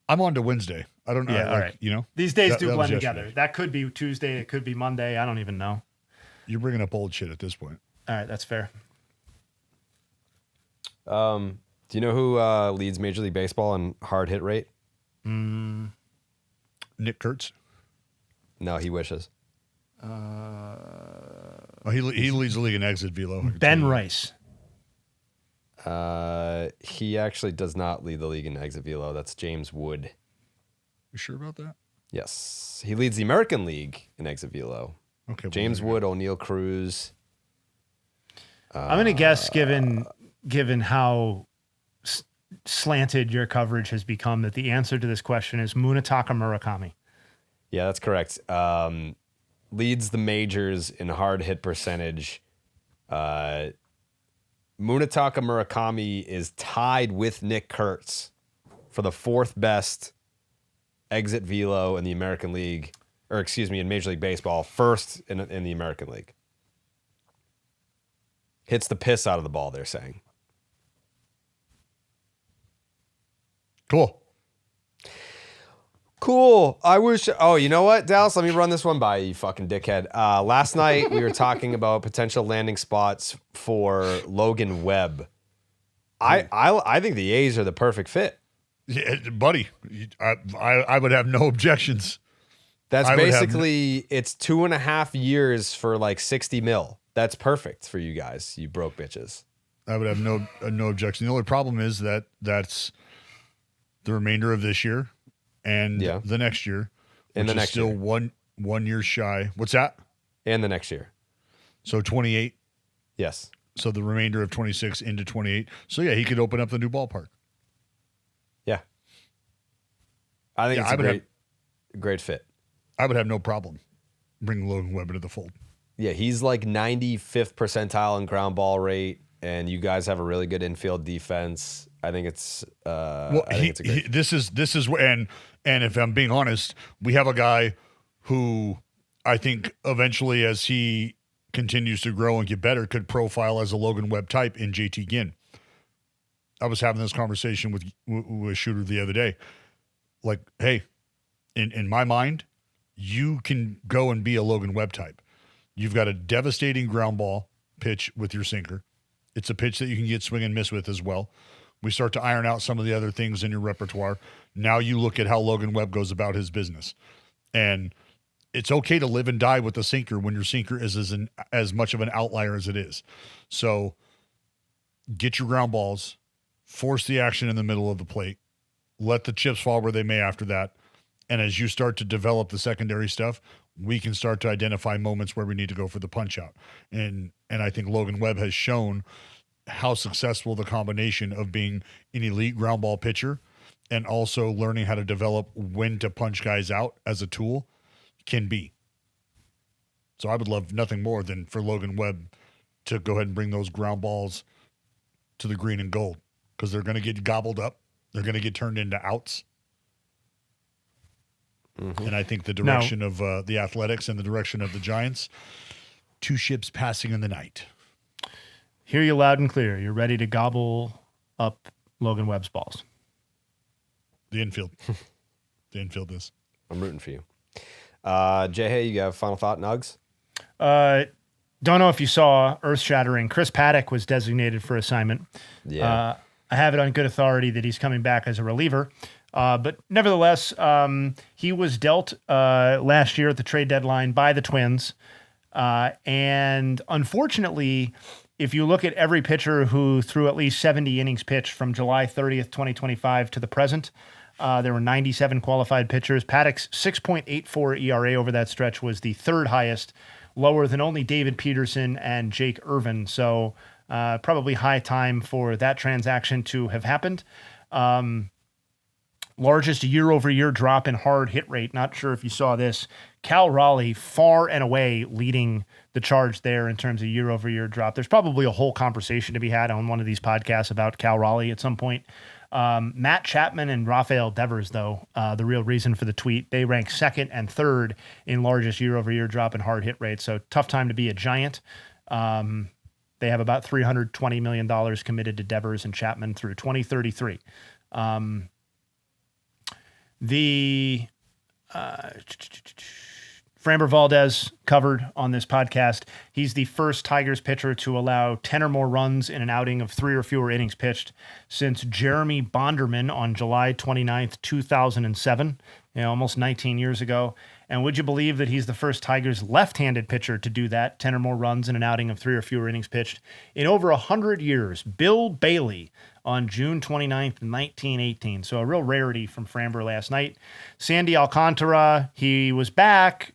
I'm on to Wednesday. I don't know. Yeah, all right. These days that do was blend yesterday. together. That could be Tuesday. It could be Monday. I don't even know. You're bringing up old shit at this point. All right, that's fair. Do you know who leads Major League Baseball in hard hit rate? Nick Kurtz. No, he wishes. He leads the league in exit velo. Ben Rice. He actually does not lead the league in exit velo. That's James Wood. You sure about that? Yes, he leads the American League in exit velo. Okay. James Wood, O'Neal Cruz. I'm going to guess, given how slanted your coverage has become, that the answer to this question is Munetaka Murakami. Yeah, that's correct. Leads the majors in hard hit percentage. Munetaka Murakami is tied with Nick Kurtz for the 4th best exit velo in the American League, or excuse me, in Major League Baseball, 1st in the American League. Hits the piss out of the ball, they're saying. Cool. I wish. Oh, you know what, Dallas? Let me run this one by you, fucking dickhead. Last night we were talking about potential landing spots for Logan Webb. I think the A's are the perfect fit. Yeah, buddy, I would have no objections. That's I would have basically, it's 2.5 years for like 60 mil. That's perfect for you guys, you broke bitches. I would have no objection. The only problem is that that's the remainder of this year and the next year, and the next still year. one year shy. What's that? And the next year. So 28. Yes. So the remainder of 26 into 28. So yeah, he could open up the new ballpark. Yeah. I think it's a great fit. I would have no problem bringing Logan Webb into the fold. Yeah, he's like 95th percentile in ground ball rate, and you guys have a really good infield defense. I think it's it's a great. This is and if I'm being honest, we have a guy who I think eventually, as he continues to grow and get better, could profile as a Logan Webb type in JT Ginn. I was having this conversation with Shooter the other day. Like, hey, in my mind, you can go and be a Logan Webb type. You've got a devastating ground ball pitch with your sinker. It's a pitch that you can get swing and miss with as well. We start to iron out some of the other things in your repertoire. Now you look at how Logan Webb goes about his business. And it's okay to live and die with the sinker when your sinker is as much of an outlier as it is. So get your ground balls, force the action in the middle of the plate, let the chips fall where they may after that. And as you start to develop the secondary stuff, we can start to identify moments where we need to go for the punch out. And I think Logan Webb has shown how successful the combination of being an elite ground ball pitcher and also learning how to develop when to punch guys out as a tool can be. So I would love nothing more than for Logan Webb to go ahead and bring those ground balls to the green and gold, because they're going to get gobbled up. They're going to get turned into outs. Mm-hmm. And I think the direction of the Athletics and the direction of the Giants, two ships passing in the night. Hear you loud and clear. You're ready to gobble up Logan Webb's balls. The infield. The infield is. I'm rooting for you. Jay, hey, you got a final thought, Nugs? Don't know if you saw, earth-shattering, Chris Paddock was designated for assignment. Yeah. I have it on good authority that he's coming back as a reliever. But nevertheless, he was dealt last year at the trade deadline by the Twins. And unfortunately, if you look at every pitcher who threw at least 70 innings pitched from July 30th, 2025 to the present, there were 97 qualified pitchers. Paddock's 6.84 ERA over that stretch was the third highest, lower than only David Peterson and Jake Irvin. So probably high time for that transaction to have happened. Largest year-over-year drop in hard hit rate. Not sure if you saw this. Cal Raleigh far and away leading the charge there in terms of year-over-year drop. There's probably a whole conversation to be had on one of these podcasts about Cal Raleigh at some point. Matt Chapman and Rafael Devers, though, the real reason for the tweet, they rank second and third in largest year-over-year drop in hard hit rate. So tough time to be a Giant. They have about $320 million committed to Devers and Chapman through 2033. The Framber Valdez covered on this podcast. He's the first Tigers pitcher to allow 10 or more runs in an outing of 3 or fewer innings pitched since Jeremy Bonderman on July 29th, 2007, almost 19 years ago. And would you believe that he's the first Tigers left-handed pitcher to do that, 10 or more runs in an outing of 3 or fewer innings pitched in over 100 years? Bill Bailey on June 29th, 1918. So a real rarity from Framber last night. Sandy Alcantara, he was back,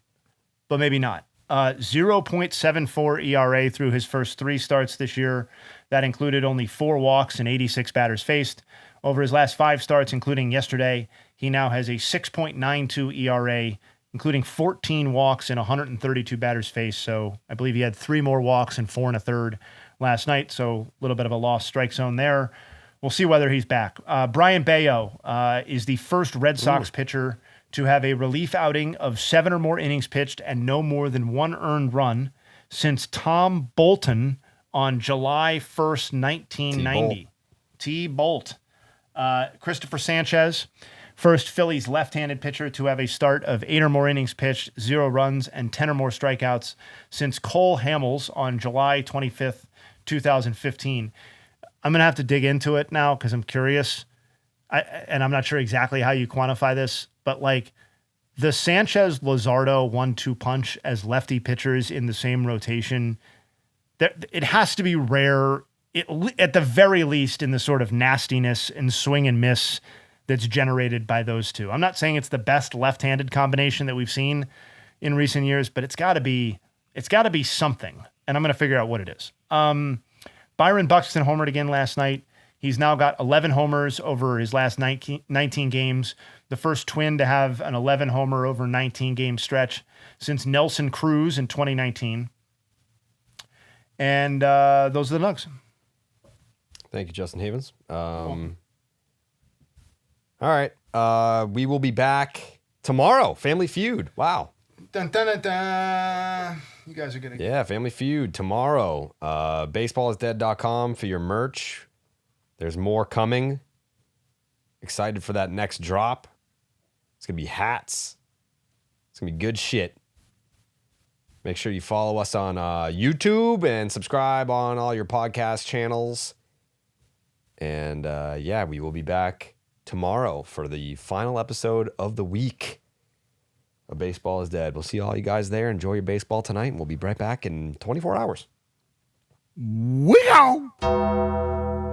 but maybe not. 0.74 ERA through his first 3 starts this year. That included only 4 walks and 86 batters faced. Over his last 5 starts, including yesterday, he now has a 6.92 ERA, including 14 walks and 132 batters faced. So I believe he had 3 more walks and 4 1/3 last night. So a little bit of a lost strike zone there. We'll see whether he's back. Brian Bayo is the first Red Sox pitcher to have a relief outing of 7 or more innings pitched and no more than 1 earned run since Tom Bolton on July 1st, 1990. T-Bolt. Cristopher Sanchez, first Phillies left-handed pitcher to have a start of 8 or more innings pitched, 0 runs, and 10 or more strikeouts since Cole Hamels on July 25th, 2015. I'm going to have to dig into it now because I'm curious. and I'm not sure exactly how you quantify this, but like the Sanchez Luzardo 1-2 punch as lefty pitchers in the same rotation, it has to be rare, at the very least, in the sort of nastiness and swing and miss that's generated by those two. I'm not saying it's the best left-handed combination that we've seen in recent years, but it's got to be something, and I'm going to figure out what it is. Byron Buxton homered again last night. He's now got 11 homers over his last 19 games, the first Twin to have an 11 homer over 19 game stretch since Nelson Cruz in 2019. And those are the Nugs. Thank you, Justin Havens. All right. We will be back tomorrow. Family Feud. Wow. Dun, dun, dun, dun. You guys are going to... Yeah, Family Feud tomorrow. Baseballisdead.com for your merch. There's more coming. Excited for that next drop. It's going to be hats. It's going to be good shit. Make sure you follow us on YouTube and subscribe on all your podcast channels. And yeah, we will be back tomorrow for the final episode of the week of Baseball is Dead. We'll see all you guys there. Enjoy your baseball tonight, and we'll be right back in 24 hours. We go.